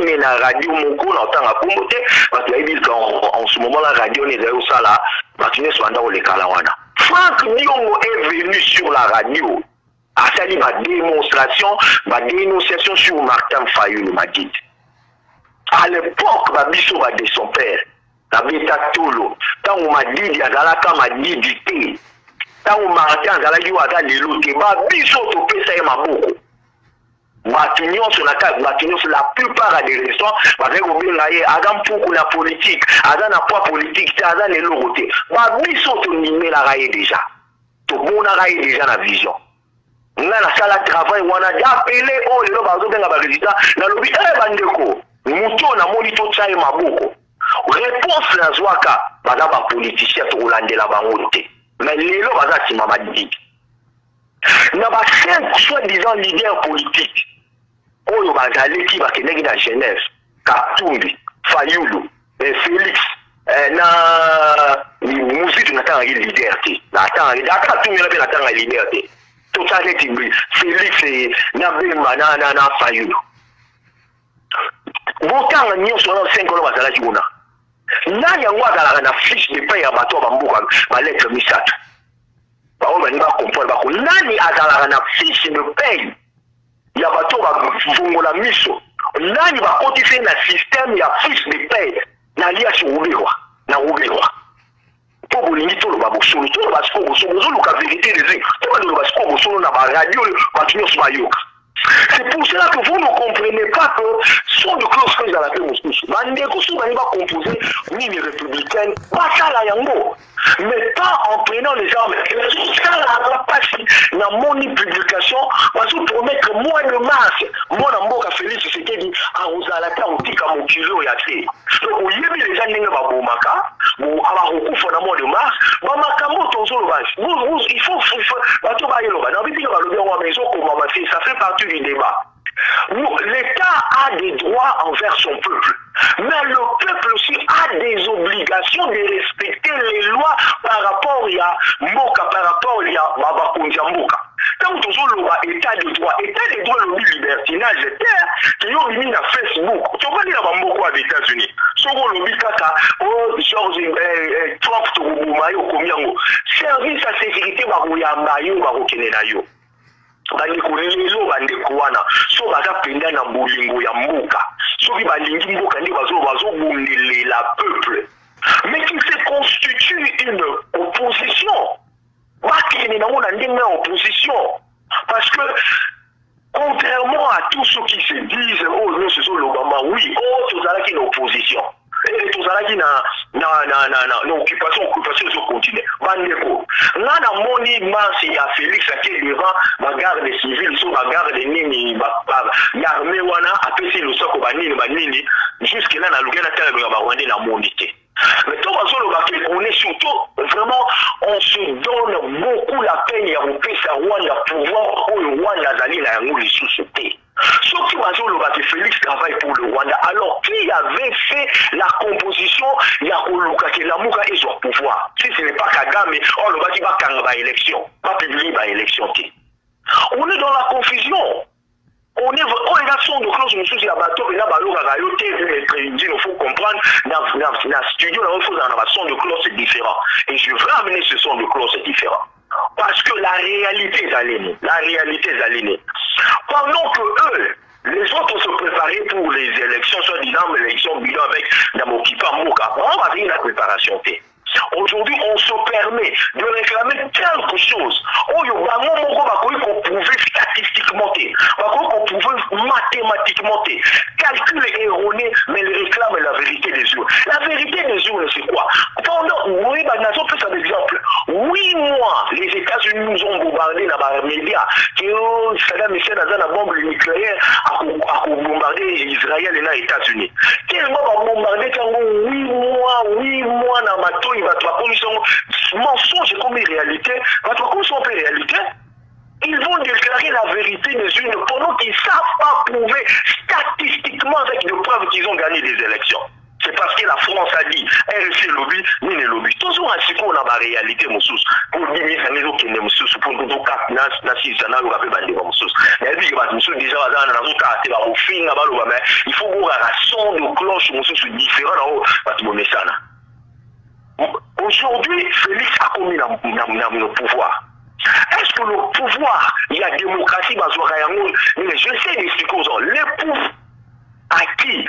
mais la radio, mon coup, l'entend à Kumbote, parce qu'en ce moment, la radio, les aïeux, ça là, Franck Nyongo est venu sur la radio à saluer ma démonstration, ma dénonciation sur Martin Fayulu m'a dit. À l'époque, ma biso de son père, la bêta Tolo, quand on m'a dit, Yazalaka m'a dit du thé, quand on m'a dit, Yazalayu a dit, ma biso topé ça et ma beaucoup. Matignon sur la plupart des restaurants, avec la politique, Azan a poids politique, Azan est l'autre. Ma biso tonimé la raille déjà. Tout le monde a raillé déjà la vision. On a la salle de travail, on a appelé, oh, les gens ont la résultat, dans le but, bandeko, mouton a monito tchaï maboko. Réponse la Zouaka, madame la politicien, tout le monde la bangote. Mais les gens ont m'a dit. Il y a 5 soi-disant leaders politiques. Oyo bazali qui va kenegi na Genève, Katumbi, Fayulu, Félix, na musique natanga liberté. Natanga Katumbi na natanga liberté. Tout ça c'est Félix et na Bemba na Fayulu. Botanga nyo sur 5 ans bazala kuna. Nani yango azala na fiche de paye ya bato ba mbuka ba lettre misatu. Ba o bani ba comprendre ba ko nani azala na fiche de paye. Il y a bateau la miso. Nani va cotiser na système ya fiche de paye. Na lia sur Ubewa. Na Ubewa. Pour bolingi to lo ba bosolo. To lo ba siko bosolo. Bosolo ka vérité des yeux. To lo ba siko bosolo na ba radio. Ba kinyo sma yoka. C'est pour cela que vous ne comprenez pas que sont de clauses que dans la paix Moscou. Bandeko sou bani va composer ni les républicaines. Pas ça la yango. Mais pas en prenant les armes. Ça la passe dans mon publication. Parce que pour mettre moins de masse. Moi, dans mon Félix, c'était dit à Rosalata, on dit qu'à mon kilo et à créer. Donc, vous y avez les gens qui n'ont pas maka. Vous avez beaucoup fondaments de masse. Il faut. Ça fait partie du débat. L'État a des droits envers son peuple. Mais le peuple aussi a des obligations de respecter les lois par rapport à Moka, par rapport à Babakondia Moka. Quand on dit l'état de droit, le libertinage de terre, qui est mis à Facebook. Tu vas dire à Mboko aux États-Unis. Si on dit Kaka, George Trump, Torubumayo, Komiango, service à sécurité, Barouya Mayo, Barokenenayo. bandeko lelo bandeko wana so baza penda na bolingo ya mboka soki balingi mboka nde bazobundelela peuple mais qui se constitue une opposition bakene nango na ndenge ya opposition parce que contrairement à tous ceux qui se disent oh non ce sont l'Obama oui oh tozalaki na opposition et tozalaki na occupation de ce continent bandeko nga na moni marche ya Félix ake devant bagarde civile so bagarde nini l'armée wana apesi losoko banini jusque là na lugena tala ba Rwanda na monité. Mais toi, on est surtout vraiment, on se donne beaucoup la peine et on peut savoir le pouvoir pour le Rwanda d'aller dans les sociétés. Sauf que Félix travaille pour le Rwanda. Alors, qui avait fait la composition, il y a Lamuka et son pouvoir. Si ce n'est pas Kagame, on le va dire pas élection, pas publier l'élection. On est dans la confusion. On est là son de cloche nous sur la bateau et là balo rayoté il faut comprendre dans studio là il faut dans la son de cloche c'est différent et je veux amener ce son de cloche c'est différent parce que la réalité est aliénée pendant que eux les autres se préparaient pour les élections soi-disant l'élection bilan avec Namokipa Moka on va dire la préparation aujourd'hui on se permet de réclamer quelque chose oh yo bango moko bakoki ko prouver statistiquement bakoki ko prouver mathématiquement calcul erroné mais ils réclament la vérité des urnes. La vérité des urnes c'est quoi? Pendant oui bah nazo peut un exemple 8 mois les États-Unis nous ont bombardé dans les médias que Saddam Hussein a la bombe nucléaire à bombarder Israël et les États-Unis tellement bombardé quand 8 mois dans bateau il va te commission mensonge comme réalité va te commission en réalité ils vont déclarer la vérité des urnes pendant qu'ils ne savent pas prouver statistiquement avec des preuves qu'ils ont gagné des élections. C'est parce que la France a dit RFI lobby, ni ne lobby. Toujours ainsi qu'on a la réalité, Moussous. Pour 10 000 années, on a Moussous. Pour nous, on a Nassi, ça n'a pas fait Moussous. Mais il y a Moussous déjà, il faut voir la son de cloche, Moussous, différent. Aujourd'hui, Félix a commis le pouvoir. Est-ce que le pouvoir, il y a démocratie, mais je sais des choses, les pouvoirs acquis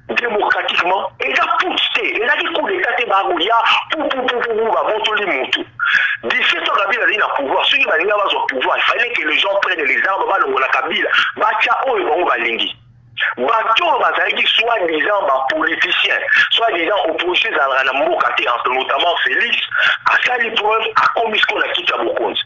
démocratiquement, il a poussé, il a dit coup d'État, il a 17 ans, Kabila a dit le pouvoir, ceux qui ont le pouvoir, il fallait que les gens prennent les armes, la Kabila, bateau bazalaki soi-disant politiciens, soi-disant opposés à la Mokate, notamment Félix, à sa preuve, à commis ce qu'on a quitté à Bokonzi.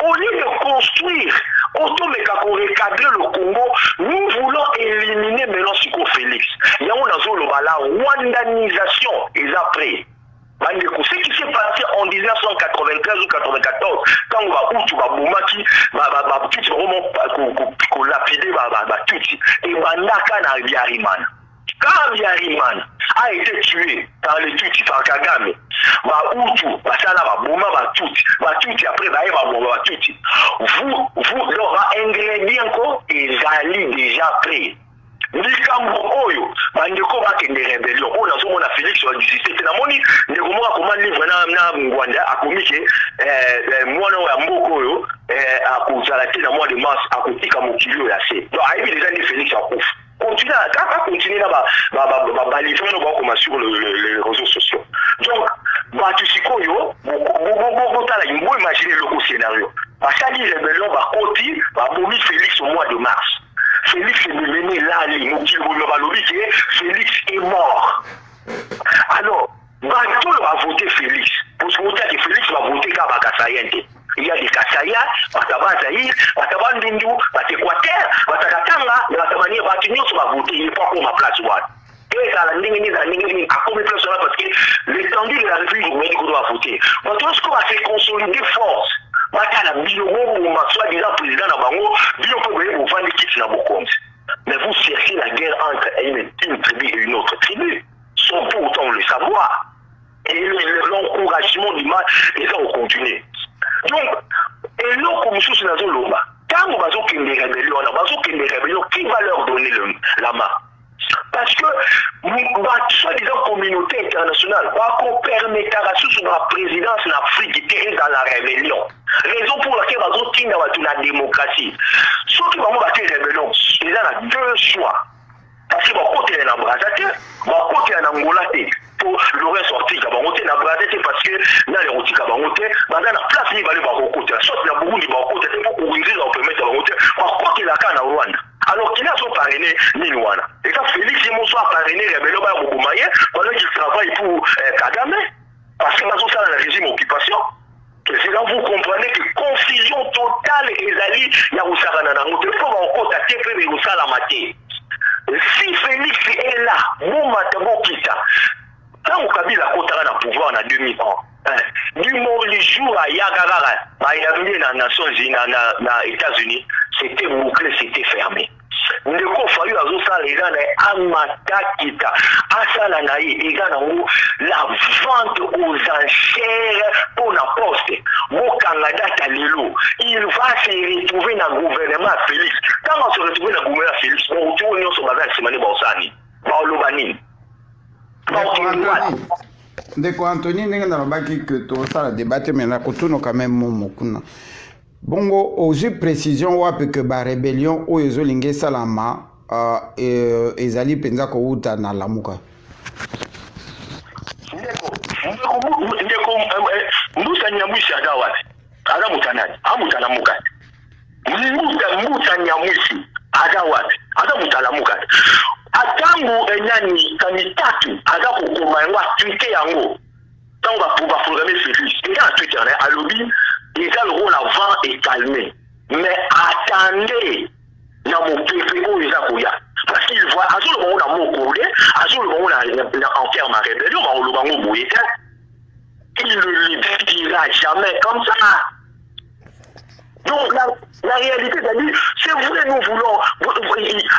Au lieu de construire, pour recadrer le Congo, nous voulons éliminer maintenant Siko Félix. Il y a la rwandanisation et après. Ce qui s'est passé en 1993 ou 1994, quand on va Outu, Boumaki, tout vraiment lapidé, et Bandaka na Biariman. Quand Biariman a été tué par les Tutsi, par Kagame, Outu, Basala, Bouma, Tutsi, après Tutsi, vous, leur ingrédient ils allaient déjà prêts. Likambo oyo bandeko bakende rébellion on a zomona Félix wa 17 na moni ndeko moka koma livre na Ngwanda akomike mwana wa mboko oyo akozala te na mois de mars akotika mokili ya se donc aibi déjà ni Félix akufa continue na livre no bakoma sur les réseaux sociaux donc batu sikoyo botala imbo imaginer le scénario basali rébellion bakoti babomi Félix au mois de mars. Félix est devenu là, Félix est mort. Alors, Bato va voter Félix. Pour se voter que Félix va voter Kabakasayente. Il y a des Kasaya, Bataba Zahir, Bataba Ndundu, Batequater, Batakatanga, Batamani, Batignon va voter, il n'est pas pour ma place. Et ça, la ligne, à combien de personnes parce que l'étendue de la République doit voter. Lorsqu'on va se consolider force, soit-disant président Nabango, mais vous cherchez la guerre entre une tribu et une autre tribu, sans pour autant le savoir. Et l'encouragement du mal, ils ont continué. Donc, et l'on comme sous la zone quand on va s'occuper des rébellions, qui va leur donner la main? Parce que, soi-disant communauté internationale, qu'on permettra sous la présidence en Afrique qui était dans la rébellion. raison pour laquelle bazotinda bato na démocratie soki bango bate rébellion eza na deux choix parce que bakotela na braza te bakotela na ngola te po lorrain sortika bango te na braza te parce que na le rotika bango te baza na place mibale bakokotela soit na burundi bakotela te po koringiza bapermettre bango te bakotela kaka na rwanda alors qu'il a son parrainé nini wana et quand Félix Mosso a parrainé rébellion ba boboma ye pendant qu'il travaille pour Kagame parce que bazo sala na régime occupation. C'est là vous comprenez que confusion totale ezali ya usakana na ngote faut ba okota te pe usala mate. Si Félix est là, Moumata Bokita, quand Kabila kotara na pouvoir en 2001, du moment le jour à Yagagara, à Yagagara dans les Nations Unies, dans les États-Unis, c'était bouclé, c'était fermé. Il a fallu à Amata Kita, Asala Naï, la vente aux enchères pour la poste. Il va se retrouver dans le gouvernement Félix. Quand on se retrouve dans le gouvernement Félix, on retourne sur le Bausani. Ndeko Anthony ndenge na babaki que to ça débattre mais na kotuno quand même mokuna. Bongo ozu précision wapi que ba rébellion o ezolinge salama ezali penza ko uta na lamuka. Ndeko mbusa nyamwisi agawapi aga mutanani amutana mukati mbusa nyamwisi agawapi aga mutalamuka atangu enyani kamitatu aga kokoma yango atwite yango tango ba programmer Félix et en Twitter à lobby il a le rôle avant et calmé mais attendez na mon PPO il a koya parce qu'il voit à tout le monde dans mon collé à tout le monde en terme à rébellion on le bango boyé il ne le dira jamais comme ça. Donc la réalité, c'est vrai, nous voulons.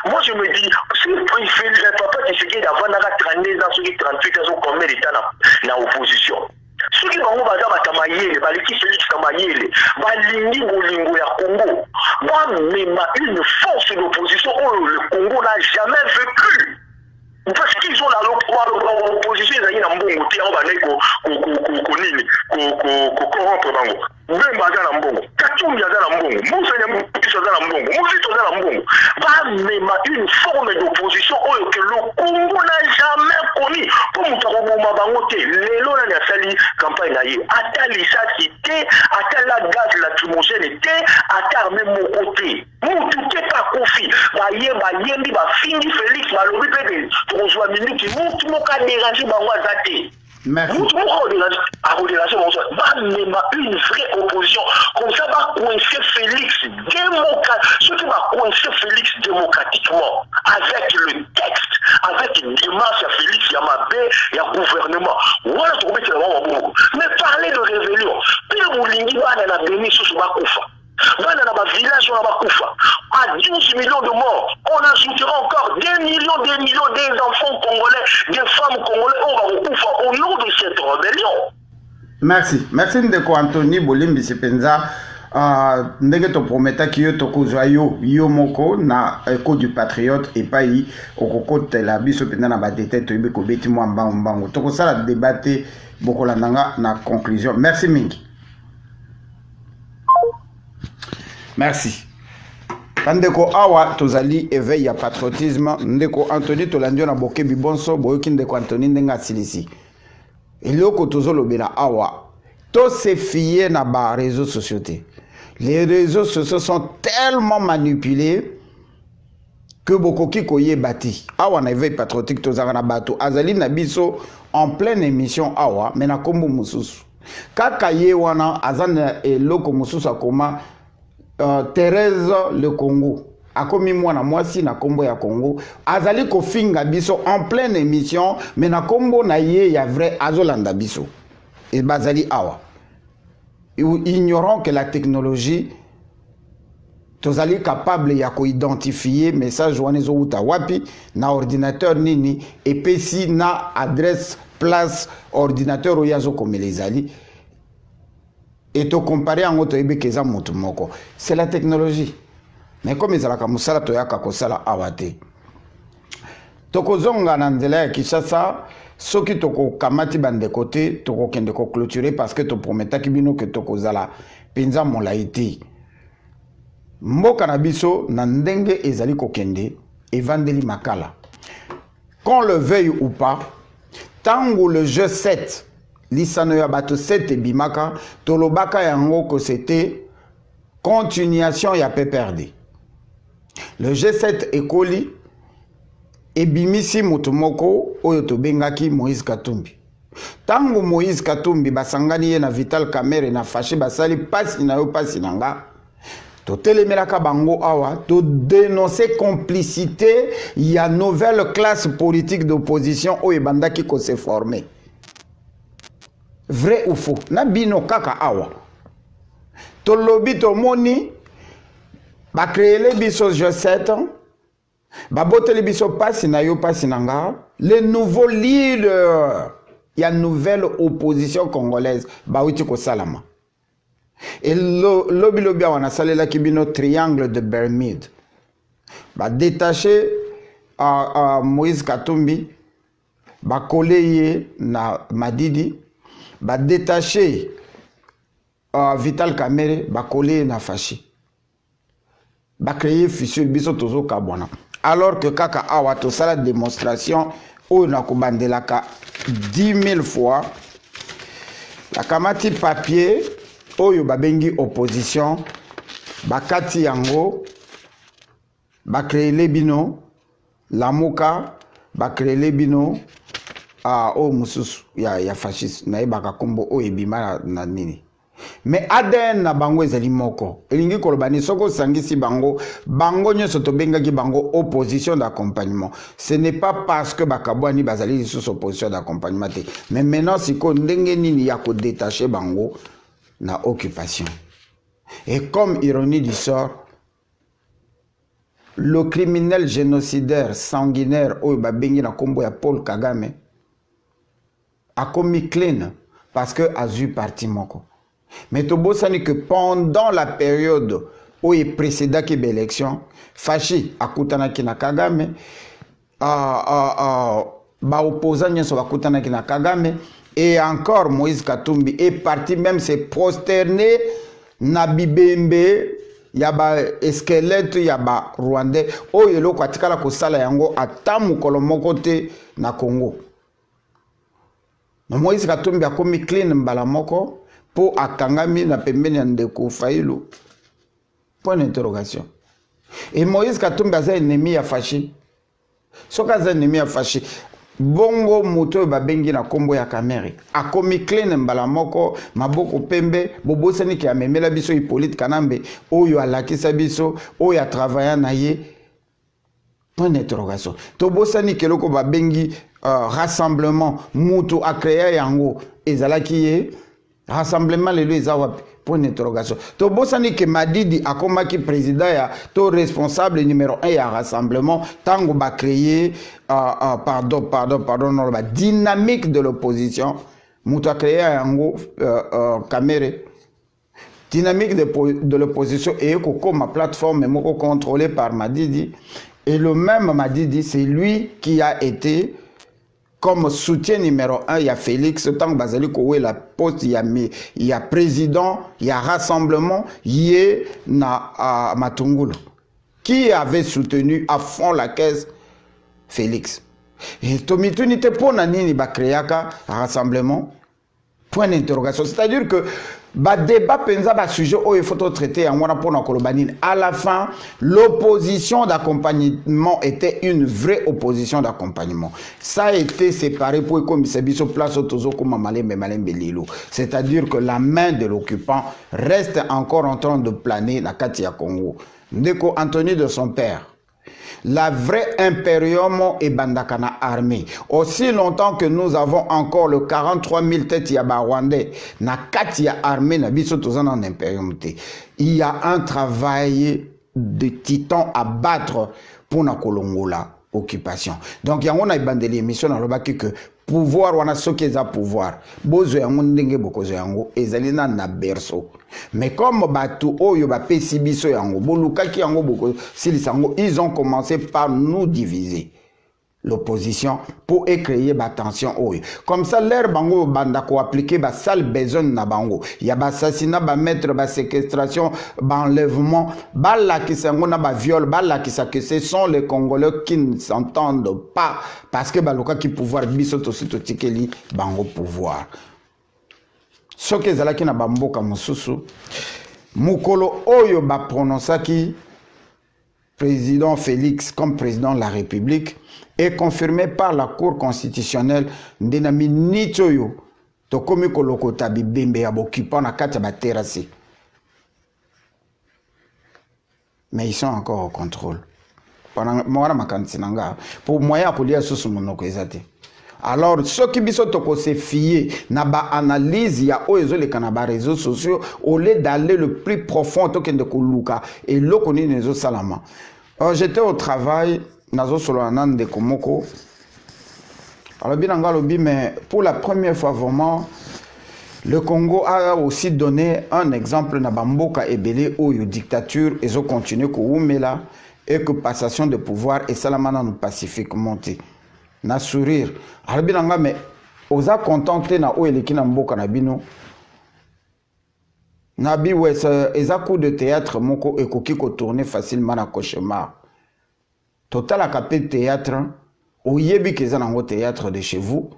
Moi je me dis, si il fait le papa qui se dit d'avoir 32 ans, ceux qui 38 ans, combien d'état dans l'opposition. Ceux qui vont avoir l'équipe Félix Kamayele, Balingi Bolingo ya Congo, même une force d'opposition où le Congo n'a jamais vécu. Parce qu'ils ont l'opposition, ils ont un bon côté, on va aller corrompre bango. Même bazana mbongo, katumbi azana mbongo, musanya mupisa azana mbongo, musito azana mbongo. Va même une forme d'opposition que le Congo n'a jamais connue. Pour mutakoboma bango te, lelo na nyasali campagne na ye. Ata lisasi te, ata la gaz lacrymogène te, ata armé mon côté. Mutu te pa kofi, ba yembi ba fini Félix balobi pe tozwa minute mutu moka déranger bango azate. Merci. Une vraie opposition. Comme ça, va coincer Félix démocratiquement, avec le texte, avec une démarche à Félix Yamabé et à gouvernement. Mais parler de rébellion, puis le Boulingi va dans la béni sous Bakoufa. Dans le village, on a Bakoufa. À 12 millions de morts, on ajoutera encore des millions, des enfants congolais, des femmes congolais, on va Bakoufa au nom de cette rébellion. Merci. Merci Ndeko Anthony Bolimbi Sepenza. Ndenge to prometa ki yo tokozwa yo moko na Echo du Patriote et pas yi okokotela biso penda na badete to yebe ko beti mwa mbango. Tokosala débattre bokolandanga na conclusion. Merci mingi. Merci. Ndeko awa tozali éveil ya patriotisme. Ndeko Anthony tolandio na boke bibonso boyoki Ndeko Anthony ndenga silisi. Eloko tozolobela awa to se fier na ba réseaux sociaux. Les réseaux sociaux sont tellement manipulés que bokoki koye bati. Awa na éveil patriotique tozara na bato azali na biso en pleine émission awa mena kombo mususu. Kaka ye wana azana eloko mususu akoma Thérèse le Congo akomi mwana mwasi na kombo ya Congo azali kofinga biso en pleine émission mais na kombo na ye ya vrai azolanda biso et bazali awa ignorant que la technologie tozali capable ya ko identifier message wana ezouta wapi na ordinateur nini et pesi na adresse place ordinateur oyazo komelezali. Et to comparer en autre ebekeza mutu moko. C'est la technologie. Mais comme ezalaka musala toyaka kosala awate. Tokozonga na nzela ya Kinshasa, soki toko kamati bande côté, toko kende ko clôturer parce que to prometa kibino que tokozala penza molaiti. Mboka na biso na ndenge ezali kokende evandeli makala. Qu'on le veuille ou pas, tango le jeu 7, lisano ya bato 7 bimaka, tolobaka yango que c'était continuation ya PPRD. Le G7 ekoli ebimisi mutumoko oyo tobengaki Moïse Katumbi. Tango Moïse Katumbi basangani ye na Vital Kamerhe na faché basali pasi na yo pasi nanga. To telemelaka bango awa to dénoncer complicité ya nouvelle classe politique d'opposition oyo bandaki ko se former. Vrai ou faux? Na bino kaka awa. To lobi to moni ba créer les biso G7 ba boteli biso pasi na yo pasi nanga. Les nouveaux leaders ya nouvelle opposition congolaise ba uti ko salama. Et lobi lobi wana salela kibino triangle de Bermude. Ba détaché à Moïse Katumbi, ba collé na Madidi, ba détaché à Vital Kamerhe, ba collé na Fachi. Ba créé fissure biso tozo kabwana. Alors que kaka awa to sala démonstration o na kobandelaka 10 000 fois la kamati papier oyo babengi opposition bakati yango bakréer les bino lamuka bakréer les bino o mususu ya fasciste na yebaka kombo o ebima na nini mais ADN na bango ezali moko elingi kolobani soko sangisi bango nyonso tobengaki bango opposition d'accompagnement. Ce n'est pas parce que bakabwani bazali sous opposition d'accompagnement mais maintenant siko ndenge nini ya ko détacher bango na occupation. Et comme ironie du sort, le criminel génocidaire sanguinaire oyo babengi na kombo ya Paul Kagame a commis clean parce que a eu parti moko. Mais tobosani que pendant la période où il précéda qui l'élection, Fachi akutanaki na Kagame, ba opposant nyonso bakutanaki na Kagame. Et encore Moïse Katumbi est parti même se prosterner na bibembe yaba squelette yaba rwandais oyo eloko atikala kosala yango ata mokolo moko te na Congo. Na Moïse Katumbi akomi clean mbala moko po akangami na pembeni ya ndeko Fayulu. Point d'interrogation. Et Moïse Katumbi aza ennemi ya Fachi. Soka aza ennemi ya Fachi. Bongo moto babengi na kombo ya Kamerhe akomi clean mbala moko maboko pembe bobosani ki amemela biso Hippolyte Kanambe oyo alakisa biso oyo travailla na ye. Point d'interrogation. Tobosani keloko babengi rassemblement moto a créé yango ezalaki ye rassemblement lelo ezawapi. Point d'interrogation. Tobosani ke Madidi akomaki président ya to responsable numéro 1 ya rassemblement tango ba créer non la dynamique de l'opposition muta créé yango Kamerhe dynamique de l'opposition et comme plateforme moko contrôlée par Madidi et le même Madidi c'est lui qui a été comme soutien numéro 1, il y a Félix, tant que Bazali Kowe la poste, il y a président, il y a rassemblement, il y a Matungulu, qui avait soutenu à fond la caisse Félix. Et Tomitu n'était pas nani ba créaka rassemblement. Point d'interrogation. C'est-à-dire que ba débat penza ba sujet où il faut traiter en wana pona kolobanine. À la fin, l'opposition d'accompagnement était une vraie opposition d'accompagnement. Ça a été séparé pour comme biso place otozo comme malembe lilo. C'est-à-dire que la main de l'occupant reste encore en train de planer na kati ya Congo. Ndeko Anthony de son père. La vraie impérium est bandakana armée. Aussi longtemps que nous avons encore le 43 000 têtes yaba rwandais, na katia armée na biso tozana en impérium te. Il y a un travail de titan à battre pour na kolongola occupation. Donc yango na ibandeli émission na lobaki que pouvoir wana soki eza pouvoir bozo yango ndenge bokozo yango ezali na berceau. Mais comme batu oyo bapesi biso yango bolukaki yango boko silisango, ils ont commencé par nous diviser. l'opposition pour créer la tension. Comme ça, l'air bango banda ko appliquer ba sale besoin na bango. Il y a ba assassinat, ba mettre, ba séquestration, ba enlèvement, ba la qui s'engona ba viol, ba la qui que ce sont les Congolais qui ne s'entendent pas parce que ba loka qui pouvoir biso to sito tikeli bango pouvoir. Ce que zalaki na bamboka mususu mukolo oyo ba prononçaki président Félix comme président de la République est confirmé par la Cour constitutionnelle Ndenami Nitoyo Tokomi Koloko Tabi Bembe ya occupant na kati ba terrasse. Mais ils sont encore au contrôle. Pour moyen pour lire sous monoko ezate. Alors ceux qui biso toko se fier na ba analyse ya oyo les kanaba réseaux sociaux au lieu d'aller le plus profond to kende koluka et lokoni nezo salama. J'étais au travail nazo solo anande de komoko. Alors bien ngalobi mais pour la première fois vraiment le Congo a aussi donné un exemple na bamboka ebele oyo dictature ezo continuer ko umela et que passation de pouvoir et salamana nous pacifique monter. Na sourire. Alors bien mais oza contenté na oeleki na mboka na bino. Nabi wes eza coup de théâtre moko ekoki ko tourner facilement na cauchemar. Total a capé théâtre oyebi keza nango théâtre de chez vous.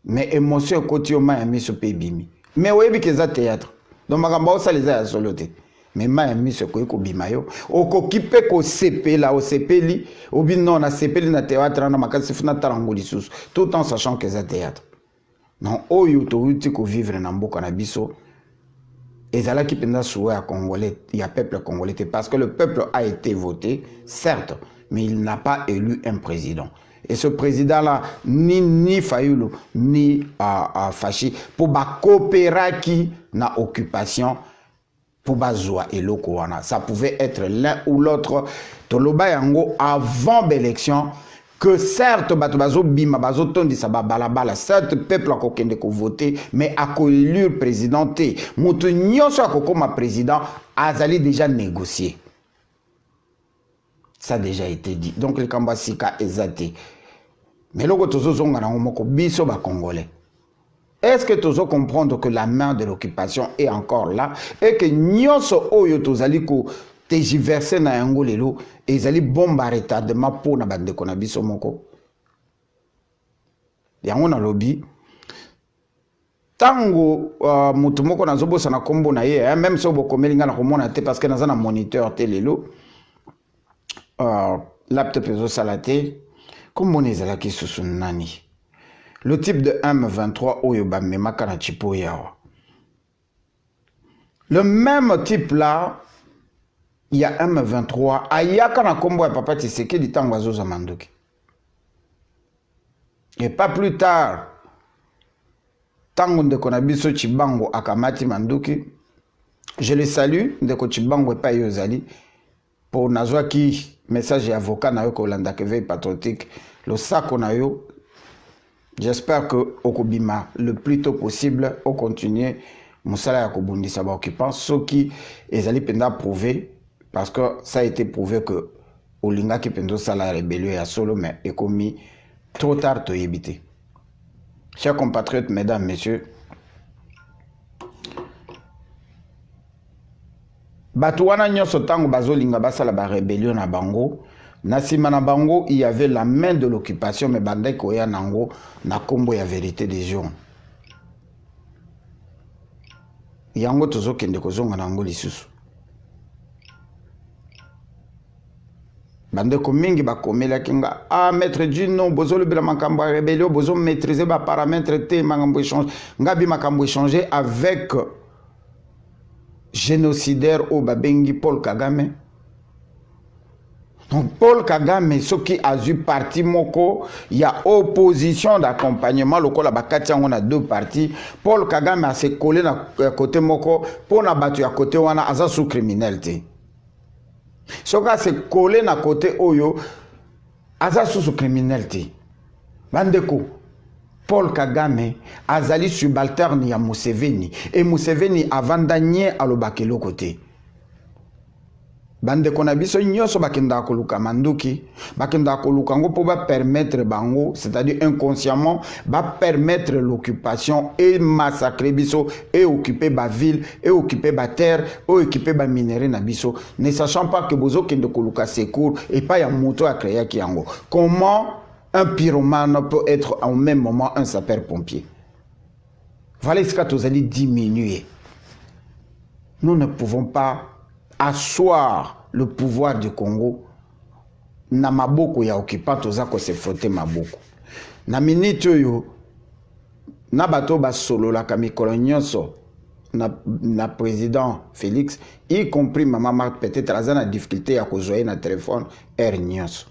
Mais émotion côté ma ami so pebimi. Mais oyebi keza théâtre. Donc makamba osa les a soloté. Mais ma ami ce ko bimayo okoki pe ko sepela o sepeli obi non na sepeli na théâtre na makasi funa tarango lisusu tout en sachant que c'est théâtre. Non oyo to uti ko vivre na mboka na biso ezala ki penda souhait à congolais, il y a peuple congolais parce que le peuple a été voté certes mais il n'a pas élu un président. Et ce président-là, ni Fayulu, ni Fachi, pour coopérer qui na occupation, pour bazoa et lokoana. Ça pouvait être l'un ou l'autre. Toloba yango avant l'élection, que certes, bazo bima, bazo tondi sa balabala, certes, peuple a kokende ko voter, mais a ko élire présidenté. Moutou nyonso a kokoma président, azali déjà négocié. Ça a déjà été dit. Donc, le Kambasika est zate. Mais le Gotozozonga na moko biso ba congolais. Est-ce que tu comprendre que la main de l'occupation est encore là et que nyonso oyo tozali ko tejiverser na yango lelo ezali bomba retardement pour na bande ko na biso moko. Yango na lobby tango mutu moko na zobosa na kombo na ye même so bokomeli nga na komona te parce que naza na moniteur te lelo laptop ezo salate kombo nezala ki susu nani. Le type de M23 Oyoba Memaka Chipo Yawa. Le même type là, il y a M23, Ayaka na Kombo et Papa Tshisekedi dit Tangwazo Zamandoki. Et pas plus tard, Tango de Konabiso Chibango Akamati Manduki, je le salue, de Kochibango et pas Yozali, pour Nazwa qui, message et avocat na yo Kolanda que veille patriotique, le sako na yo. J'espère que Okobima, le plus tôt possible, au continuer, Moussala Yakobundi Saba occupant, ce qui est allé prouver, parce que ça a été prouvé que Olinga qui pendo sala rébellion à solo, mais est commis trop tard to éviter. Chers compatriotes, mesdames, messieurs, Batouana nyonso tango bazolinga basala ba rébellion na bango. Nasima na bango, il y avait la main de l'occupation, mais bandai koya nango na kombo ya vérité des gens. Yango tozo kende kozonga nango lisusu. Bandai ko mingi ba komela kinga maître Dino bozo le bela makambo rébellion bozo maîtriser ba paramètres te makambo échange ngabi makambo échanger avec génocidaire au babengi Paul Kagame. Donc Paul Kagame, ce qui a eu parti moko, il y a opposition d'accompagnement. Le col on a deux partis. Paul Kagame a se collé à côté moko pour na battu à côté on a asa sous criminalité. Ce qui a se collé à côté oyo asa sous criminalité. Bandeko. Paul Kagame azali subalterne ya Museveni et Museveni a vandanier à l'obakelo côté. bande kona biso nyoso bakenda koluka manduki bakenda koluka ngo pour ba permettre bango, c'est-à-dire inconsciemment ba permettre l'occupation et massacrer biso et occuper ba ville et occuper ba terre et occuper ba minerai na biso, ne sachant pas que bozo kende koluka secours et pas ya moto a créé ki yango. Comment un pyromane peut être en même moment un sapeur-pompier? Voilà ce que vous allez diminuer. Nous ne pouvons pas asseoir le pouvoir du Congo na maboko ya occupant toza ko se frotter maboko. Na minute yo na bato ba solo la kamikolo nyonso na président Félix, y compris maman peut-être azana difficulté ya ko joindre na téléphone er nyonso.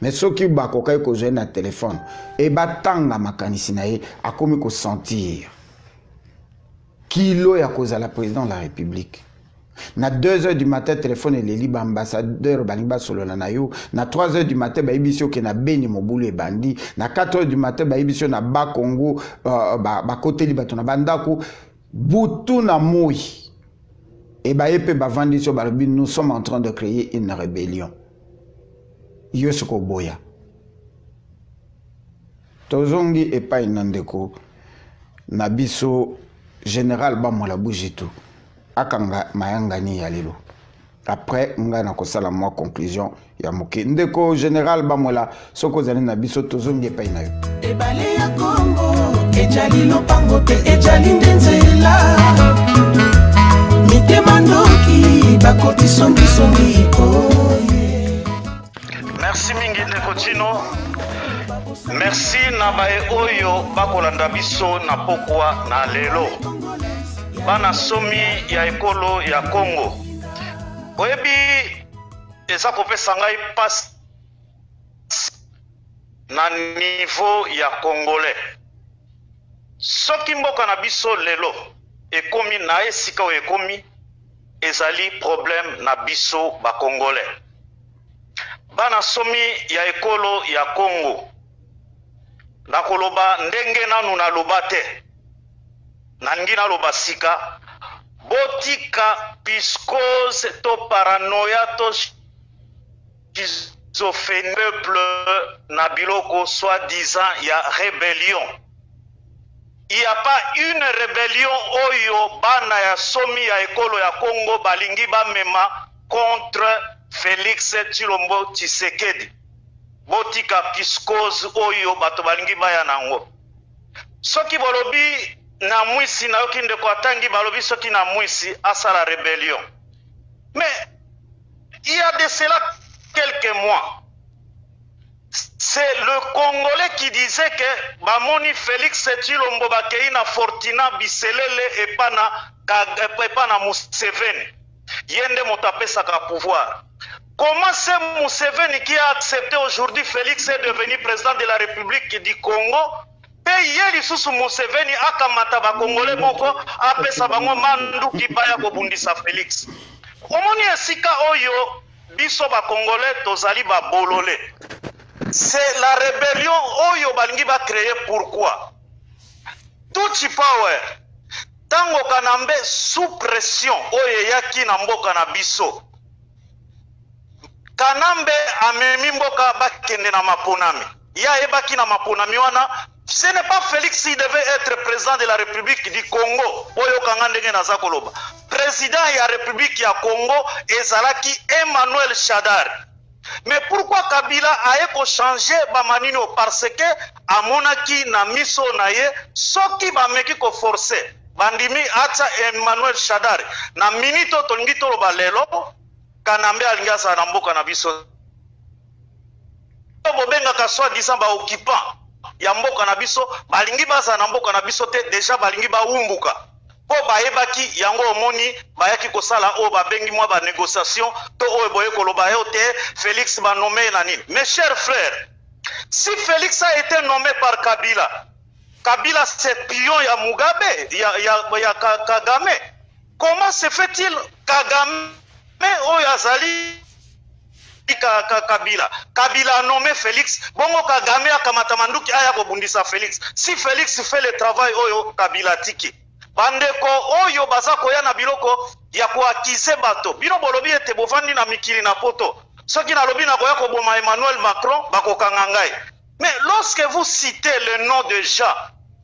Mais ceux qui bakoka ko joindre na téléphone et batanga makanisi na ye akomi ko sentir kilo ya koza la président de la République. Na 2 heures du matin, téléphone et les libres ambassadeurs Baniba Solona na yo. Na 3 heures du matin, Baibisio qui na Beni Mobulu et Bandi. Na 4 heures du matin, Baibisio na Ba Congo, ba côté libato na Bandako. Boutou na Moui. Et Baepe Bavandi sur Balobi, nous sommes en train de créer une rébellion. Yosoko Boya. Tozongi et pas inandeko. Nabiso général Bamola Boujitou. Akanga mayangani ya lelo. Après nga na kosala moi conclusion ya moke ndeko général Bamola soko zali na biso tozongi pa ina yo. Ebale ya Congo ejali lopango te ejali ndenzela. Mitema ndoki bakoti songi songi oye. Merci mingi ndeko Chino. Merci na bae oyo bakolanda biso na pokwa na lelo. Bana somi ya ekolo ya Congo. Oyebi eza kopesa ngai passe na niveau ya Congolais. Soki mboka na biso lelo ekomi na esika oyo ekomi ezali problème na biso ba Congolais. Bana somi ya ekolo ya Congo. Nakoloba ndenge nanu na loba te. Nangina loba sika botika piscose to paranoia to schizophrène peuple na biloko soi-disant ya rébellion. Il n'y a pas une rébellion oyo bana ya somi ya ekolo ya Congo balingi ba mema contre Félix Tshilombo Tshisekedi. Botika piscose oyo bato balingi baya nango. Soki bolobi na mwisi na yoki ndeko atangi balobi soki na mwisi asala rébellion. Mais il y a de cela quelques mois, c'est le Congolais qui disait que Bamoni Félix Tshilombo bakei na Fortina Biselele et pas na Museveni. Yende motapesa ka pouvoir. Comment c'est Museveni qui a accepté aujourd'hui Félix est devenu président de la République du Congo? Paye lisusu Museveni akamata ba Congolais moko apesa bango manduki baya kobundisa Félix. Omoni esika oyo biso ba Congolais tozali ba bololé. C'est la rébellion oyo balingi ba créer pourquoi? Tutsi power. Tango kanambe sous pression oyo yaki na mboka na biso. Kanambe amemi mboka bakende na maponami. Ya ebaki na maponami wana. Ce n'est pas Félix qui devait être président de la République du Congo. Oyo kangandenge na zakoloba. Président de la République du Congo ezalaki Emmanuel Shadari. Mais pourquoi Kabila a changé bamanino? Parce que amonaki na miso na ye soki bameki ko forcer. Bandimi acha Emmanuel Shadari. Na minito tolingi toloba lelo kanambe alingasa na mboka na biso. Bobenga ka soi-disant ba occupant. Ya mboka na biso balingi baza na mboka na biso te déjà balingi ba umbuka po bayebaki yango omoni bayaki kosala o babengi mwa ba négociation to o boye koloba yo te Félix ba nommé na nini. Mes chers frères, si Félix a été nommé par Kabila, Kabila c'est pion ya Mugabe ya Kagame, comment se fait-il Kagame o yazali Kabila a nommé Félix, bongo Kagame akamata manduki aya kobundisa Félix. Si Félix fait le travail oyo Kabila tiki. bandeko oyo baza koya na biloko ya koakize bato bino bolobi ete bovandi na mikili na poto soki nalobi na koya koboma Emmanuel Macron bakokanga ngai. Mais lorsque vous citez le nom de gens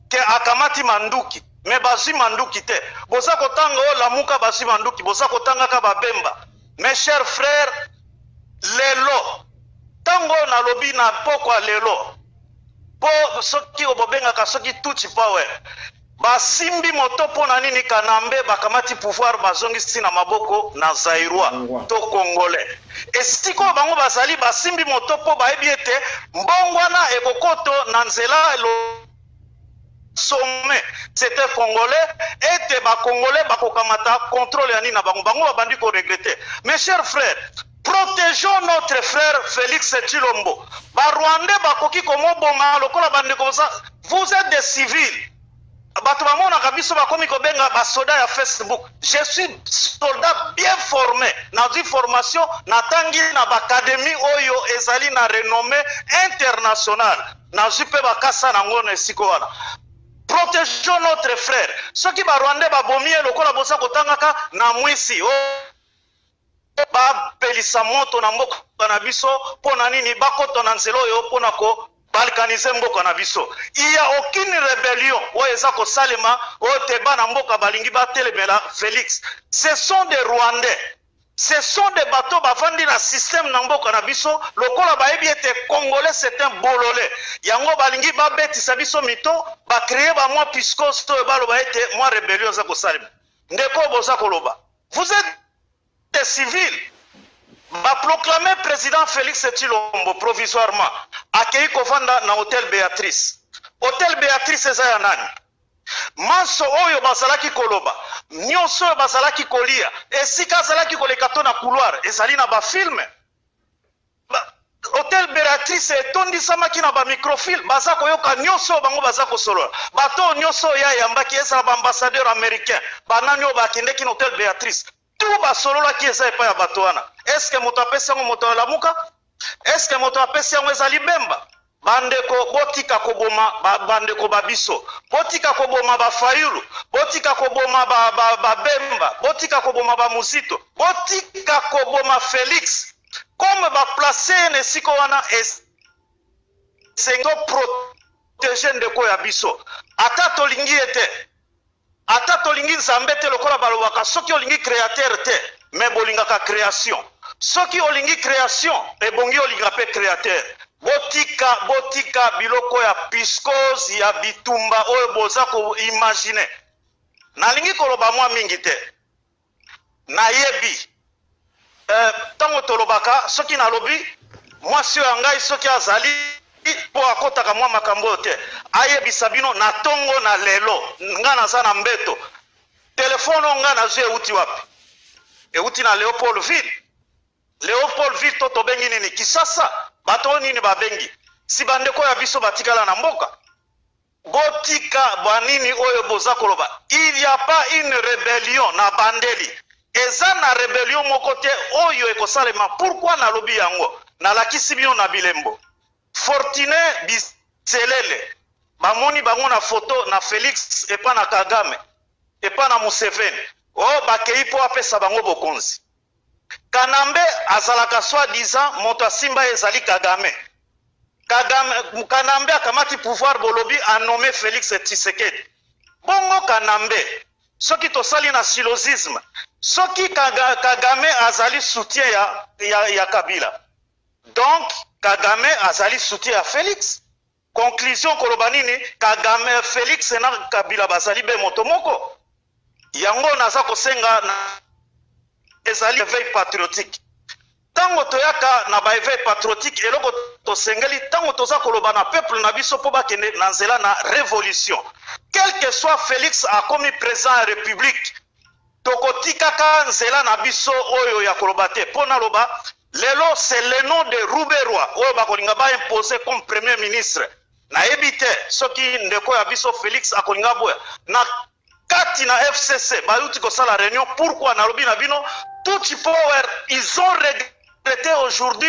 que akamati manduki mais basi manduki te boza kotanga o lamuka basi manduki boza kotanga ka babemba. Mes chers frères, lelo tango nalobi na pokwa lelo po soki obobengaka soki tuti power basimbi moto pona nini Kanambe bakamati pouvoir bazongisi na maboko na Zairwa to Congolais. Esiko bango bazali basimbi moto po baebi ete mbongwana ekokoto na nzela lo sommet c'était Congolais ete ba Congolais bakokamata contrôle ya nini na bango babandi ko regretter. Mes chers frères, protégeons notre frère Félix Tshilombo. Ba Rwandais bakoki komo bonga lokola bandi comme ça. Vous êtes des civils. Bato bamona kabiso bakomi kobenga ba soda ya Facebook. Je suis soldat bien formé. Na di formation na tangi na académie oyo ezali na renommée internationale. Na jupe bakasa na ngone siko wana. Protégeons notre frère. Ceux qui ba Rwandais ba bomie lokola bosa kotangaka na mwisi. Ba pelisa moto na mboka na biso pona nini bakoto na nzelo yo pona ko balkaniser mboka na biso. Il y a aucune rébellion oyo eza ko salema oyo teba na mboka balingi batelemela Félix. Ce sont des Rwandais. Ce sont des bateaux bavandi na système na mboka na biso lokola baebi ete Congolais c'est un bololé. Yango balingi babetisa biso mito ba créer ba moi piscos to baloba ete moi rébellion za ko salema. Ndeko boza koloba. Vous êtes des civils. Va proclamer président Félix Tshilombo provisoirement accueilli kovanda na hôtel Béatrice. Hôtel Béatrice eza ya nani? Manso oyo bazalaki koloba, nyonso oyo bazalaki kolia, esika azalaki koleka to na couloir, ezali na ba film. Hôtel Béatrice etondisamaki na ba microfilm, baza koyoka nyonso bango baza kosolola. Bato nyonso ya yambaki eza ba ambassadeur américain, banani oyo bakendeki na hôtel Béatrice. Tout basolola ki eza epa ya bato wana. Est-ce que moto apesi yango moto alamuka? Est-ce que moto apesi yango ezali bemba? Bandeko botika koboma bandeko babiso. Botika koboma ba Fayulu. Botika koboma ba Bemba. Botika koboma ba Musito. Botika koboma Félix. Comme ba placer ne siko wana es sengo protéger ndeko ya biso. Ata tolingi ete. Ata tolingi nzambe te lokola balobaka soki olingi créateur te mais bolingaka création. Soki olingi création ebongi olinga pe créateur. Botika biloko ya piscos ya bitumba oyo boza ko imaginer. Nalingi koloba mwa mingi te. Na yebi tango tolobaka soki nalobi mwasi ya ngai soki azali po akotaka mwa makambo te ayebisa bino na tongo na lelo nga naza na mbeto telefono nga nazwi euti wapi euti na Léopoldville to tobengi nini Kisasa bato nini babengi si bandeko ya biso batikala na mboka botika banini oyo boza koloba. Il y a pas une rébellion na bandeli eza na rébellion moko te oyo ekosalema. Pourquoi nalobi yango nalakisi bino na bilembo Fortuné Biselele bamoni bango na photo na Félix epa na Kagame epa na Museveni o bakei po apesa bango bokonzi. Kanambe azalaka soi-disant moto asimba ezali Kagame. Kanambe akamati pouvoir bolobi a nommé Félix Tshisekedi. Bongo Kanambe soki tosali na silosisme soki Kagame azali soutien ya Kabila. Donc Kagame azali soutien à Félix. Conclusion kolobanini Kagame Félix na Kabila bazali be moto moko. Yango naza kosenga na ezali éveil patriotique. Tango toyaka na ba éveil patriotique eloko tosengeli tango toza koloba na peuple na biso po bakende na nzela na révolution. Quel que soit Félix a commis président à République. Tokotikaka nzela na biso oyo ya koloba te pona loba. Lelo c'est le nom de Rouberoi oyo bakolinga ba imposer comme premier ministre. Na ebite soki ndeko ya biso Félix akolinga boya na kati na FCC bayuti ko sala réunion. Pourquoi na lobi na bino tout power ils ont traiter aujourd'hui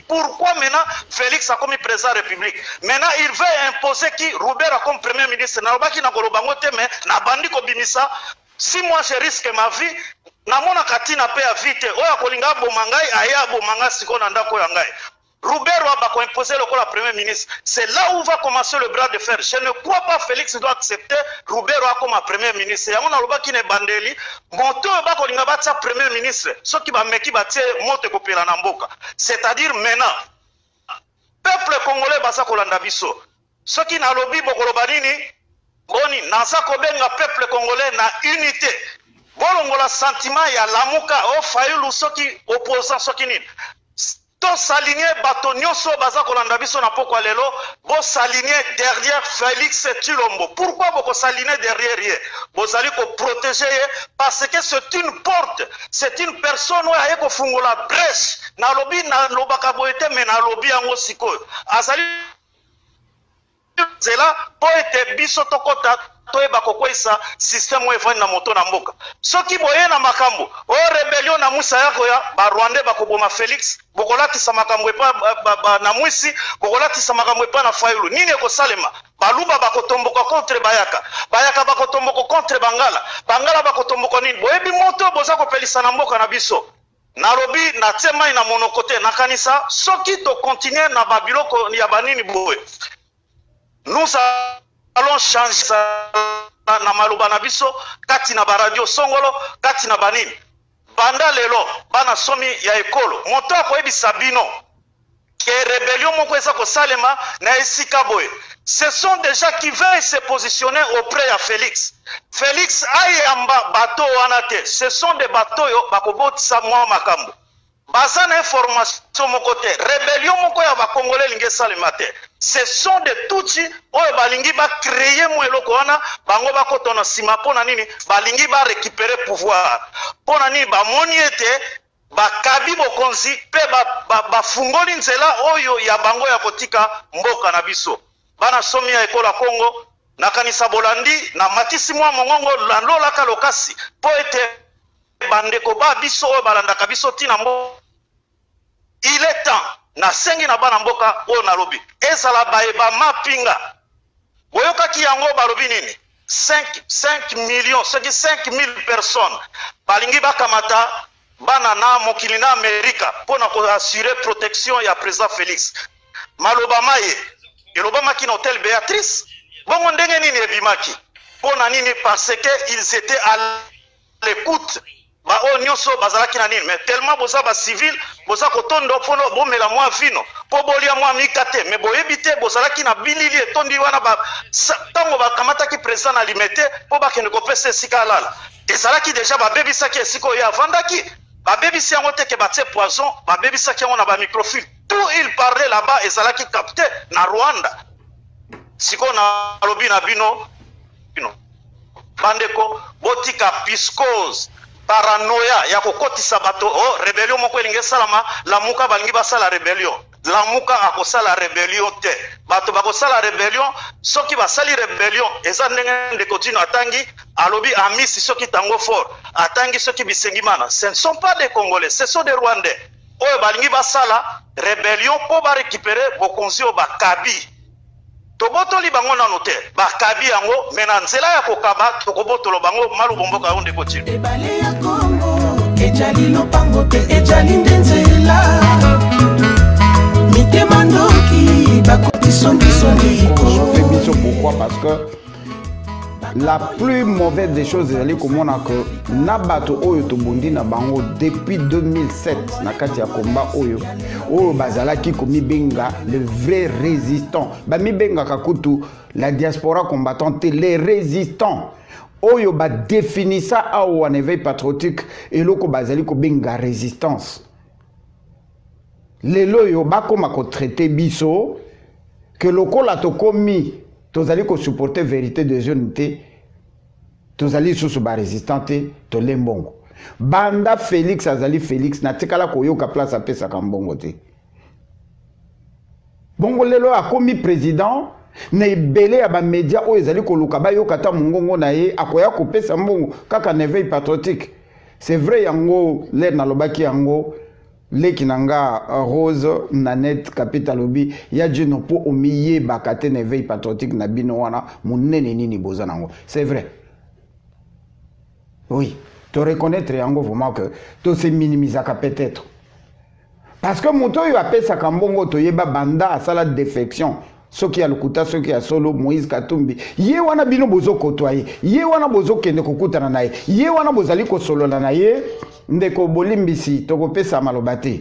pourquoi maintenant Félix a commis président de la République. Maintenant il veut imposer qui Robert a comme premier ministre. Nalobaki na kolobango te mais na bandi ko bimisa. Si moi je risque ma vie, namona katina pe ya vite. Oya kolinga bomangai aya bomanga siko na ndako ya ngai. Robert va imposer le la premier ministre. C'est là où va commencer le bras de fer. Je ne crois pas Félix doit accepter Robert comme premier ministre. Yango na loba ki ne bandeli, monto ba ko linga batsa premier ministre. Ce qui va meki batie mote ko pela na mboka. C'est-à-dire maintenant peuple congolais basa ko landa biso. Ce qui na lobi bokoloba nini? Boni nasa ko benga peuple congolais na unité. Bolongola sentiment ya lamuka o fayulu soki opposant soki nini. To s'aligner bato nyonso baza kolanda biso na pokwa lelo bo s'aligner derrière Félix Tshilombo. Pourquoi boko s'aligner derrière ye? Bozali ko protéger parce que c'est une porte, c'est une personne oyo aye ko fungola brèche na lobi na lobaka boete mais na lobi yango sikoyo. Azali zela po ete biso tokota toyeba kokwesa système oyo evandi na moto na mboka. Soki boye na makambo o rebellion na musa yako ya ba Rwandais bakoboma Félix bokolatisa makambo epa na mwisi bokolatisa makambo epa na Fayulu nini ekosalema baluba bakotomboka contre bayaka bayaka bakotomboka contre bangala bangala bakotomboka nini boyebi moto boza kopelisa na mboka na biso nalobi na tema na monokote na kanisa soki to continuer na babiloko ya banini boye nous allons changer ça na maluba na biso kati na baradio songolo kati na banini banda lelo bana somi ya ekolo moto akoyebisa bino ke rébellion moko eza kosalema na esika boye. Ce sont des gens qui veulent se positionner auprès de Félix. Félix ayamba bateau wana te. Ce sont des bateaux yo bakobotisa mwa makambo. Baza na information moko te. Rébellion moko ya ba Congolais lingi esalema te. Ce sont des tutsi oyo balingi ba créer mo eloko wana bango bakotona sima pona nini balingi ba récupérer pouvoir. Pona nini ba moni ete bakabi bokonzi pe bafungoli nzela oyo ya bango ya kotika mboka na biso. Bana somi ya ekola Congo na kanisa bolandi na matisi mwa mongongo landolaka lokasi po ete bandeko ba biso oyo balandaka biso tina mbo. Il est temps na sengi na bana mboka oyo nalobi ezala baeba mapinga boyokaki yango balobi nini 5 millions ce qui 5000 personnes balingi bakamata bana na mokili na Amerika pona ko assurer protection ya président Félix maloba maye eloba maki na hôtel Béatrice bongo ndenge nini ebimaki pona nini parce que ils étaient à l'écoute ba onyoso bazalaki na nini mais tellement boza ba civil boza kotondo pono bomela mwa vino po bolia mwa mikate mais boyebite bozalaki na bilili etondi wana ba tango bakamataki président na limete po bakende kopesa esika alala ezalaki déjà babebisaki esiko ya vandaki babebisi yango te ke batie poison babebisaki yango na ba microfilm tout il parlait là-bas ezalaki capté na Rwanda siko na lobi na bino bandeko botika piscose paranoia ya kokotisa bato o rebellion moko elingi salama lamuka balingi basala rebellion lamuka akosala rebellion te bato bakosala rebellion soki basali rebellion eza ndenge ndeko tino atangi alobi amisi soki tango fort atangi soki bisengimana ce ne sont pas des Congolais ce sont des Rwandais oyo balingi basala rebellion po ba récupérer bokonzi o bakabi tobotoli bango nano te bakabi yango mena nzela ya kokaba tokobotolo bango malu bomboka yo ndeko tino ebale ya Kongo ejali lopango te ejali ndenzela mitema ndoki bakotisongisoni pourquoi parce que la plus mauvaise des choses c'est que nabato oyo tobondi na bango depuis 2007 na kati ya combat oyo bazalaki komi benga le vrai résistant ba mi benga kakutu la diaspora combattante les résistants oyo ba définissa awa en éveil patriotique et loko bazali ko benga résistance lelo yo bakoma ko traiter biso que lokola to komi tozali ko supporter vérité de unité tozali sous ba résistante to lembongo banda Félix azali Félix na tikala ko yoka place apesa kambongo te bongo lelo akomi président na ebele ya ba média o ezali ko luka ba yoka ta mongongo na ye akoya ko pesa mbongo kaka na éveil patriotique c'est vrai yango le na lobaki yango Lekinanga Rose Nanette Capitalobi ya djino po omiye bakate ne veille patriotique na bino wana munene nini bozanango. C'est vrai. Oui, tu reconnaître yango vraiment que tu se minimisaka peut-être. Parce que moto yo appelle sa kambongo to yeba banda à sala défection. Ce qui a le kuta, ce qui a solo Moïse Katumbi. Ye wana bino bozo kotoye. Ye wana bozo kende kokuta na naye. Ye wana bozali ko solo na naye. Ndeko bolimbisi to kopesa malobate.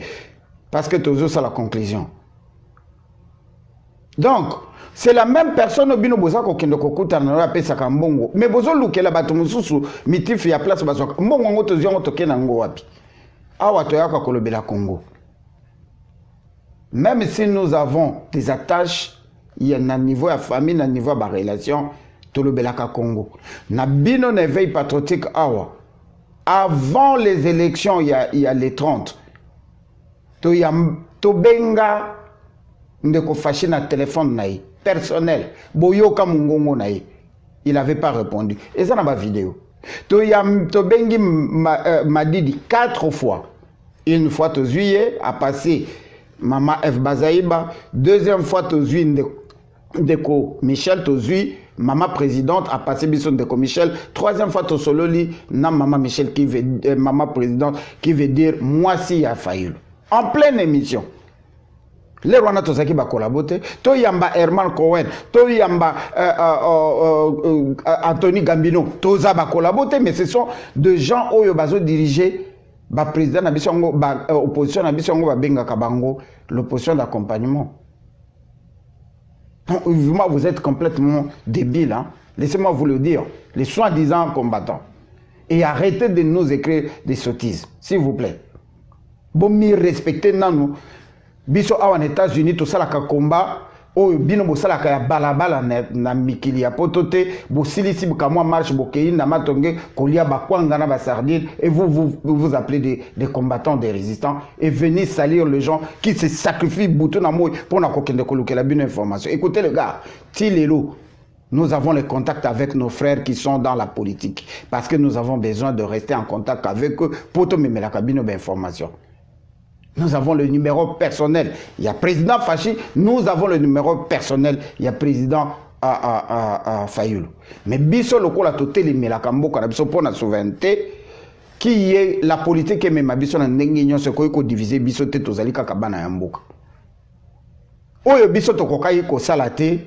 Parce que tozo ça la conclusion. Donc, c'est la même personne bino boza ko kende kokuta na naye pesa kambongo. Mais bozo lukela bato mususu mitifu ya place bazo. Mbongo ngo tozo ngo tokena ngo wapi. Awa toyaka kolobela Congo. Même si nous avons des attaches, il y a un niveau de famille, un niveau de relation, tout le Belaka Congo. Nabino ne veille patriotique awa. Avant les élections, il y a les 30. To benga ndeko faché na téléphone naï personnel. Boyoka mungongo naï. Il n'avait pas répondu. Et ça n'a pas vidéo. To bengi Madidi 4 fois. Une fois to juillet a passé Maman F. Bazaïba, deuxième fois, Tozui Ndeko Michel, Tozui, Maman présidente, a passé Bisson Ndeko Michel, troisième fois, Tosololi, na Maman Michel, Maman présidente, qui veut dire, moi si a failli. En pleine émission. Les Rwanda Tozaki ba collaborer, to yamba Herman Cohen, to yamba Anthony Gambino, Toza ba collaborer, mais ce sont des gens où ils bazo diriger. Ba président na bisongo ba opposition na bisongo ba benga kabango l'opposition d'accompagnement. Vous êtes complètement débile, hein? Laissez-moi vous le dire, les soi-disant combattants. Et arrêtez de nous écrire des sottises, s'il vous plaît. Bon, mi respectez nanu. Biso awan États-Unis tout ça la combat. Oh, bino bosalaka ya balabala na mikili ya potote bo silisi bukamwa marche bokei na matonge kolia bakwanga na basardine et vous appelez des combattants, des résistants et venez salir les gens qui se sacrifient bouton na moi pour na kokende kolukela bino information. Écoutez les gars, Tilelo, nous avons les contacts avec nos frères qui sont dans la politique parce que nous avons besoin de rester en contact avec eux pour te mettre la cabine d'information. Nous avons le numéro personnel. Il y a président Fachi. Nous avons le numéro personnel. Il y a président Fayoulou. Mais biso loko la toteli me la kambo kana biso pour la souveraineté qui est la politique et même biso na ndenge se ko diviser biso te tozali kaka bana ya mboka. Oyo biso to kokai ko salate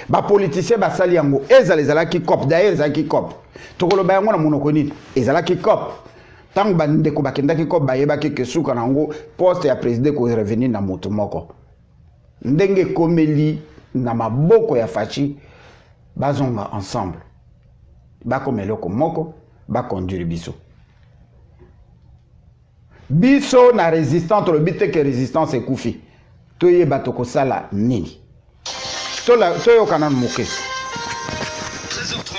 ba politicien ba sali yango ezala ezalaki cop d'ailleurs ezalaki cop. Tokoloba yango na monoko nini ezalaki cop. Tant que ko bakendaki ko bayebaki ke suka nango poste ya président ko revenir na moto moko ndenge komeli na maboko ya Fachi bazonga ensemble ba komelo ko moko ba conduire biso na résistante le but que résistance ekufi to yeba to ko sala nini to yo kana moke.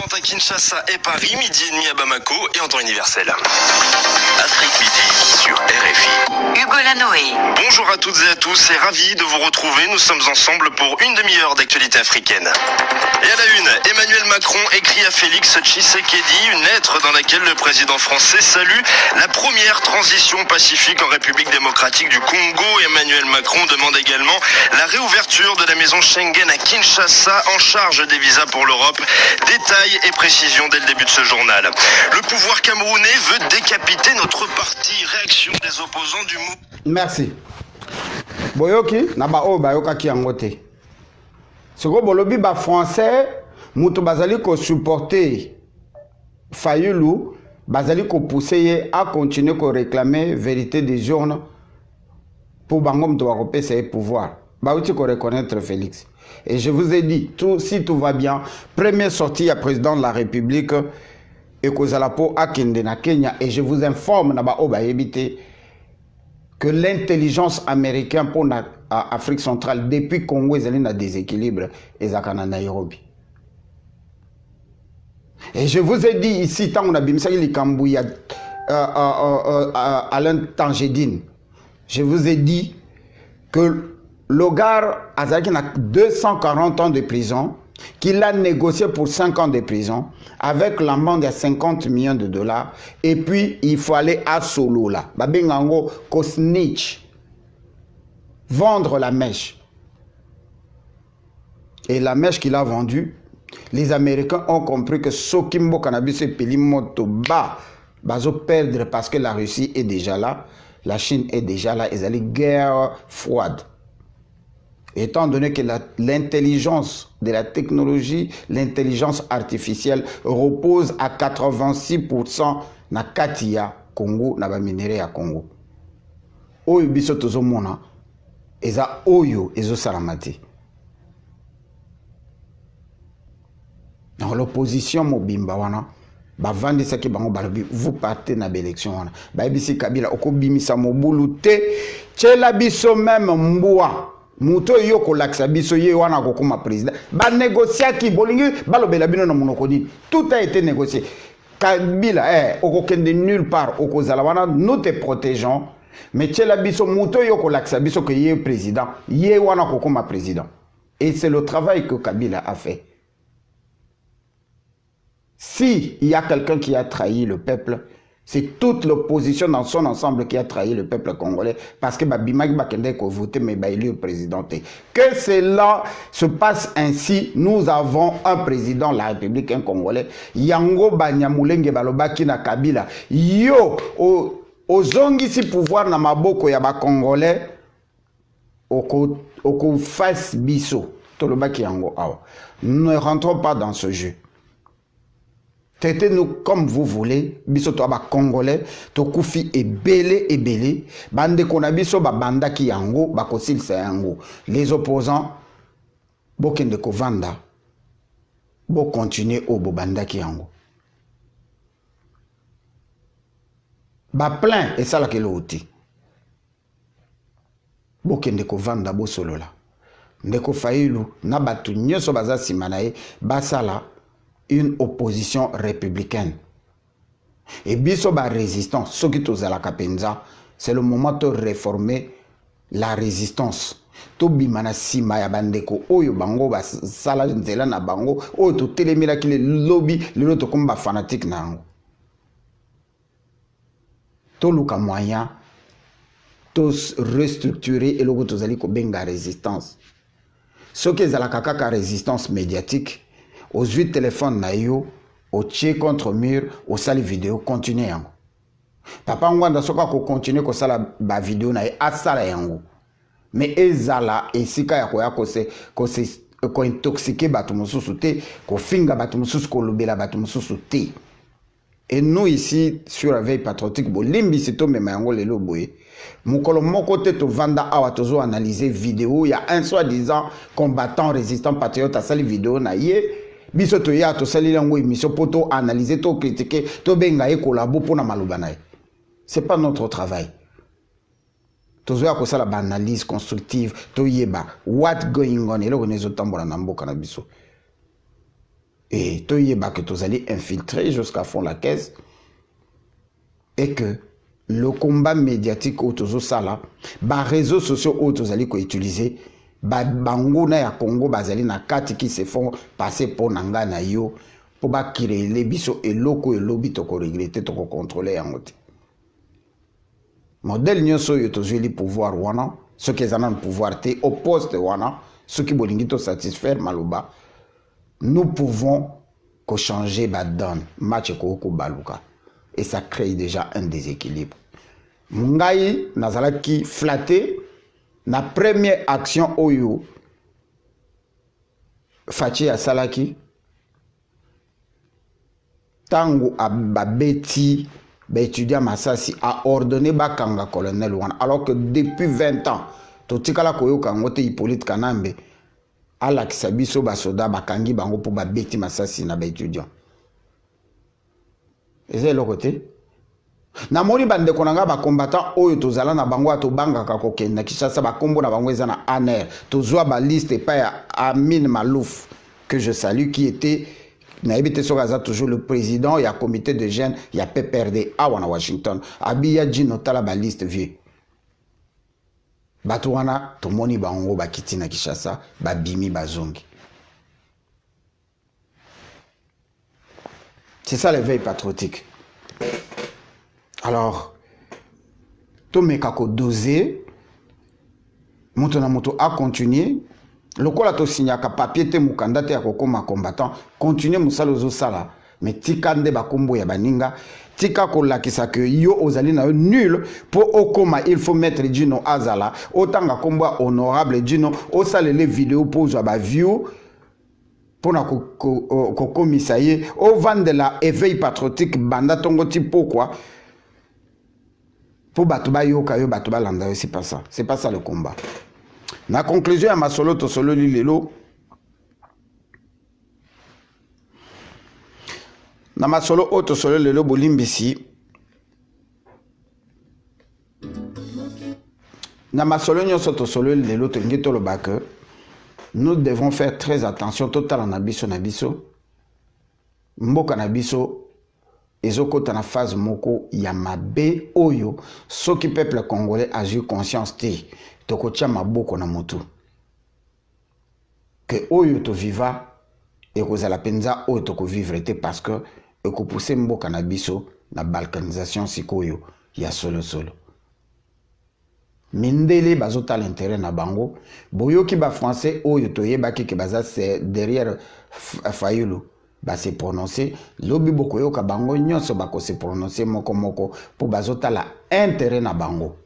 À Kinshasa et Paris, midi et demi à Bamako et en temps universel. Afrique Midi sur RFI. Hugo Lanoé. Bonjour à toutes et à tous et ravi de vous retrouver. Nous sommes ensemble pour une demi-heure d'actualité africaine. Et à la une, Emmanuel Macron écrit à Félix Tshisekedi une lettre dans laquelle le président français salue la première transition pacifique en République démocratique du Congo. Emmanuel Macron demande également la réouverture de la maison Schengen à Kinshasa en charge des visas pour l'Europe. Détails et précisions dès le début de ce journal. Le pouvoir camerounais veut décapiter notre parti. Réaction des opposants du mouvement. Merci. Boyoki, naba o bayoka ki angote. Soko bolobi ba français, muto bazali ko supporter Fayoulou, bazali ko pousser à continuer ko réclamer vérité des journaux pour bangom to wakope ses pouvoirs. Ba uti ko reconnaître Félix. Et je vous ai dit, si tout va bien, première sortie à président de la République, et Kozalapo à Kendena, Kenya, et je vous informe que l'intelligence américaine pour l'Afrique centrale, depuis Congo, ils ont un déséquilibre, et à Nairobi. Et je vous ai dit ici, tant qu'on a bimsa il Kambouya, Alain Tangédine, je vous ai dit que Logar Azaki a 240 ans de prison, qu'il a négocié pour 5 ans de prison avec l'amende de 50 millions de dollars. Et puis, il faut aller à Solo là. Babengango ko snitch. Vendre la mèche. Et la mèche qu'il a vendue, les Américains ont compris que Sokimbo Cannabis et Pelimoto bazo perdre parce que la Russie est déjà là, la Chine est déjà là, ils allaient guerre froide. Étant donné que l'intelligence de la technologie, l'intelligence artificielle repose à 86% na Katia Congo, na ba minéré à Congo. Oyo biso tozomona eza oyo ezo salamati. Dans l'opposition mobimba wana bavandi saki bango balobi vous partez na l'élection wana bayebisi Kabila okobimisa mobulu te tshela biso même mbwa muto yo kolakisa biso ye wana kokoma président ba négociaki bolingi balobela bino na monoko nini tout a été négocié. Kabila okokende nulle part okozala wana nous te protégeons mais tshela biso muto yo kolakisa biso que ye président ye wana kokoma président. Et c'est le travail que Kabila a fait. Si il y a quelqu'un qui a trahi le peuple, c'est toute l'opposition dans son ensemble qui a trahi le peuple congolais parce que Bimaki Bakende ko voté mais élu président. Que cela se passe ainsi, nous avons un président de la République, un Congolais, Yango Banyamulenge Balobaki na Kabila. Yo ozongisi pouvoir na maboko ya ba Congolais oko face biso. Tolobaki yango awa. Ne rentrons pas dans ce jeu. Traitez-nous comme vous voulez, biso to ba Congolais, to kufi ebele, bande konabiso ba banda ki yango, ba kosil sa yango. Les opposants, bokende ko vanda, bo continuer au bo banda ki yango. Ba plein et ça la ke l'outil. Bokende ko vanda bo solo la. Ndeko Fayulu, na batu nyoso baza simanae, basala une opposition républicaine. Et biso ba résistance, ce qui toza la kapenza, c'est le moment de réformer la résistance. To bimana sima ya bandeko oyo bango ba sala nzela na bango oyo to telemila ki le lobby le to komba fanatique na ngo. To luka moyen to restructurer et logo tozali ko benga résistance. Ce qui est la kaka résistance médiatique aux 8 téléphones na yo, au tché contre mur, au sali vidéo, continuez yango. Papa ngwanda soka ko continuer ko sala ba vidéo na asala yango. Mais ezala esika ya ko ko intoxiquer batu mususu te, ko finga batu mususu ko lobela batu mususu te. Et nous ici sur la veille patriotique bo limbi sito mema yango lelo boye. Mukolo moko te to vanda awa tozo analyser vidéo, il y a un soi-disant combattant résistant patriote à sali vidéo na ye. Biso to ya to sali lango émission poto analyser to critiquer to benga e kolabo pona malubanae. C'est pas notre travail. Tozo ya ko sala ba analyse constructive to yeba what going on elo nezo tambola na mboka na biso. Et to yeba que tous allez infiltrer jusqu'à fond la caisse et que le combat médiatique au tozo sala ba réseaux sociaux au tozo allez ko utiliser ba bango na ya Congo bazali na kati qui se font passer pour nanga na yo pour ba créer les biso et loko et lobby to ko regretter to ko contrôler yango te. Modèle nyonso yo tozo li pouvoir wana ceux qui ont le pouvoir te au poste wana ceux qui bolingi to satisfaire maluba. Nous pouvons changer la donne, match ko baluka, et ça crée déjà un déséquilibre. Mungai nazalaki flatté na première action oyo Fachi Asalaki tango ababeti ba étudiant Masasi a ordonné bakanga colonel wana alors que depuis 20 ans totikala koyoka ngote Hippolyte Kanambe ala kisabiso basoda bakangi bango pour babeti Masasi na ba étudiant. Eze le côté na moni bande konanga ba combattant oyo tozala na bango to banga ka kokenda Kinshasa ba kombo na bango ezana aner tozwa ba liste pa ya Amin Malouf que je salue qui était na ebité sokaza toujours le président ya comité de jeunes ya PPRD à Washington abiya jino tala ba liste vieux bato wana tomoni bango bakiti na Kinshasa babimi bazongi C'est ça l'éveil patriotique. Alors, tout me kako dosé, moto na moto a continué. Le quoi la to signaka papier te mukanda te akokoma combattant, continuer musala ozo sala. Mais tika nde bakombo ya baninga, tika kolakisa que yo ozali na yo nul pour okoma il faut mettre Djino Azala, otanga kombo honorable Djino, osalele vidéo pose ba view pour na kokomisa ye, o vendre la éveil patriotique banda tongo ti pourquoi pour batuba yoka yo batuba landa, c'est pas ça. C'est pas ça le combat. Na conclusion à ma solo to solo lilelo. Na ma solo auto solo lelo bolimbisi. Na ma solo nyoso to solo lelo to ngito lo bak. Nous devons faire très attention total en abiso na biso. Mboka na biso ezokota na phase moko ya mabe oyo soki peuple congolais a eu conscience te tokotia maboko na motu que oyo to viva et kozala penza oyo to vivre te parce que ekopousser mboka na biso na balkanisation sikoyo ya solo solo. Mindele bazota l'intérêt na bango boyoki ba français oyo to yebaki ke baza c'est derrière Fayulu ba se prononcer lobi boko yoka bango nyonso bako se prononcer moko moko pour bazota la intérêt na bango.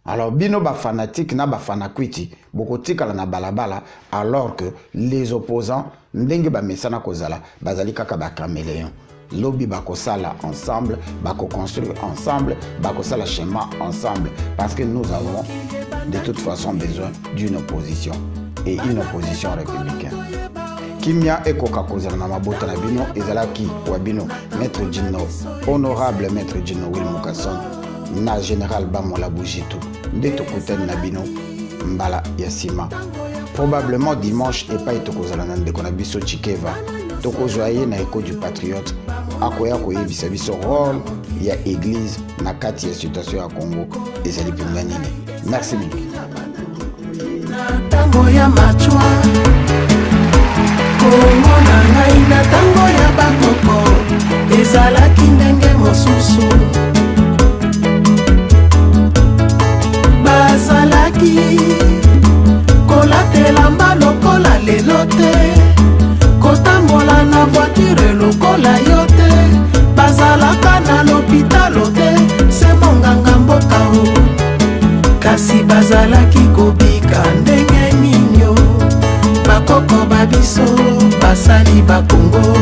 Alors bino ba fanatique na ba fanakwiti boko tikala na balabala alors que les opposants ndenge ba mesana kozala bazali kaka ba caméléon. Lobby bako sala ensemble, bako construire ensemble, bako sala schéma ensemble parce que nous avons de toute façon besoin d'une opposition et une opposition républicaine. Kimia et Coca-Cola na mabota na bino ezalaki wabino maître Djino, honorable maître Djino Will Mukasson na général Bamola Boujitu ndeto kuten na bino mbala yasima probablement dimanche et pas etokozala na ndeko na biso Chikeva toko joyer na écho du patriote akoya koyebisa biso rôle ya église na kati ya situation ya Congo ezali penga nini. Merci beaucoup. Tango ya machwa Kongo na ngai na tango ya bakoko ezalaki ndenge mosusu bazalaki kolatela mbalokola lelo te kotambola na voiture lokola yo te bazalaka na lopitalo te se monganga mboka o kasi bazalaki kobika ndenge ninyo bakoko babiso basali bakongo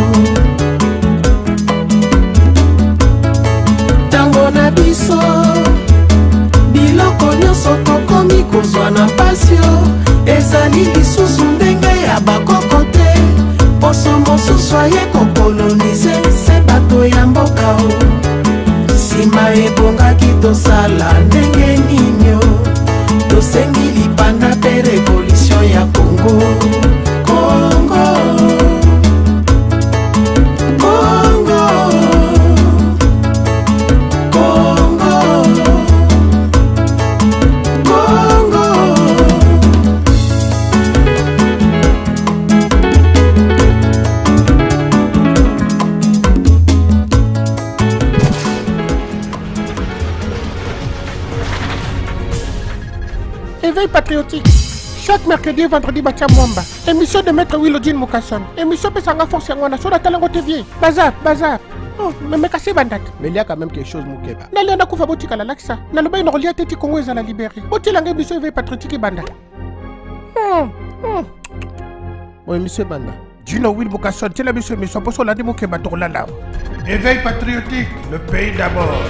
tango na biso biloko nyonso tokomi kozwa na pasio ezali lisusu ndenge ya bakoko te poso mosusu aye kokolonize se bato ya mboka o nsima ebongaki tosala ndenge ninyo tosengi lipanda pe revolution ya Congo Congo Congo Congo Congo. Éveil patriotique. Chaque mercredi et vendredi, Batia Mwamba. Émission de Maître Willodine Mukasson. Émission Pesanga Force Yangwana sur la Talango TV. Bazar, bazar. Oh, mais cassé bandat. Mais il y a quand même quelque chose, Moukeba. N'a Koufa Botika la Laxa. N'a le bain de Rolia Teti Congo est à la libérer. Botilangue émission Éveil patriotique et banda. Oui, monsieur Banda. Djino Will Mukasson, tu l'as mis sur émission pour la démo Keba Dorlala. Éveil patriotique, le pays d'abord.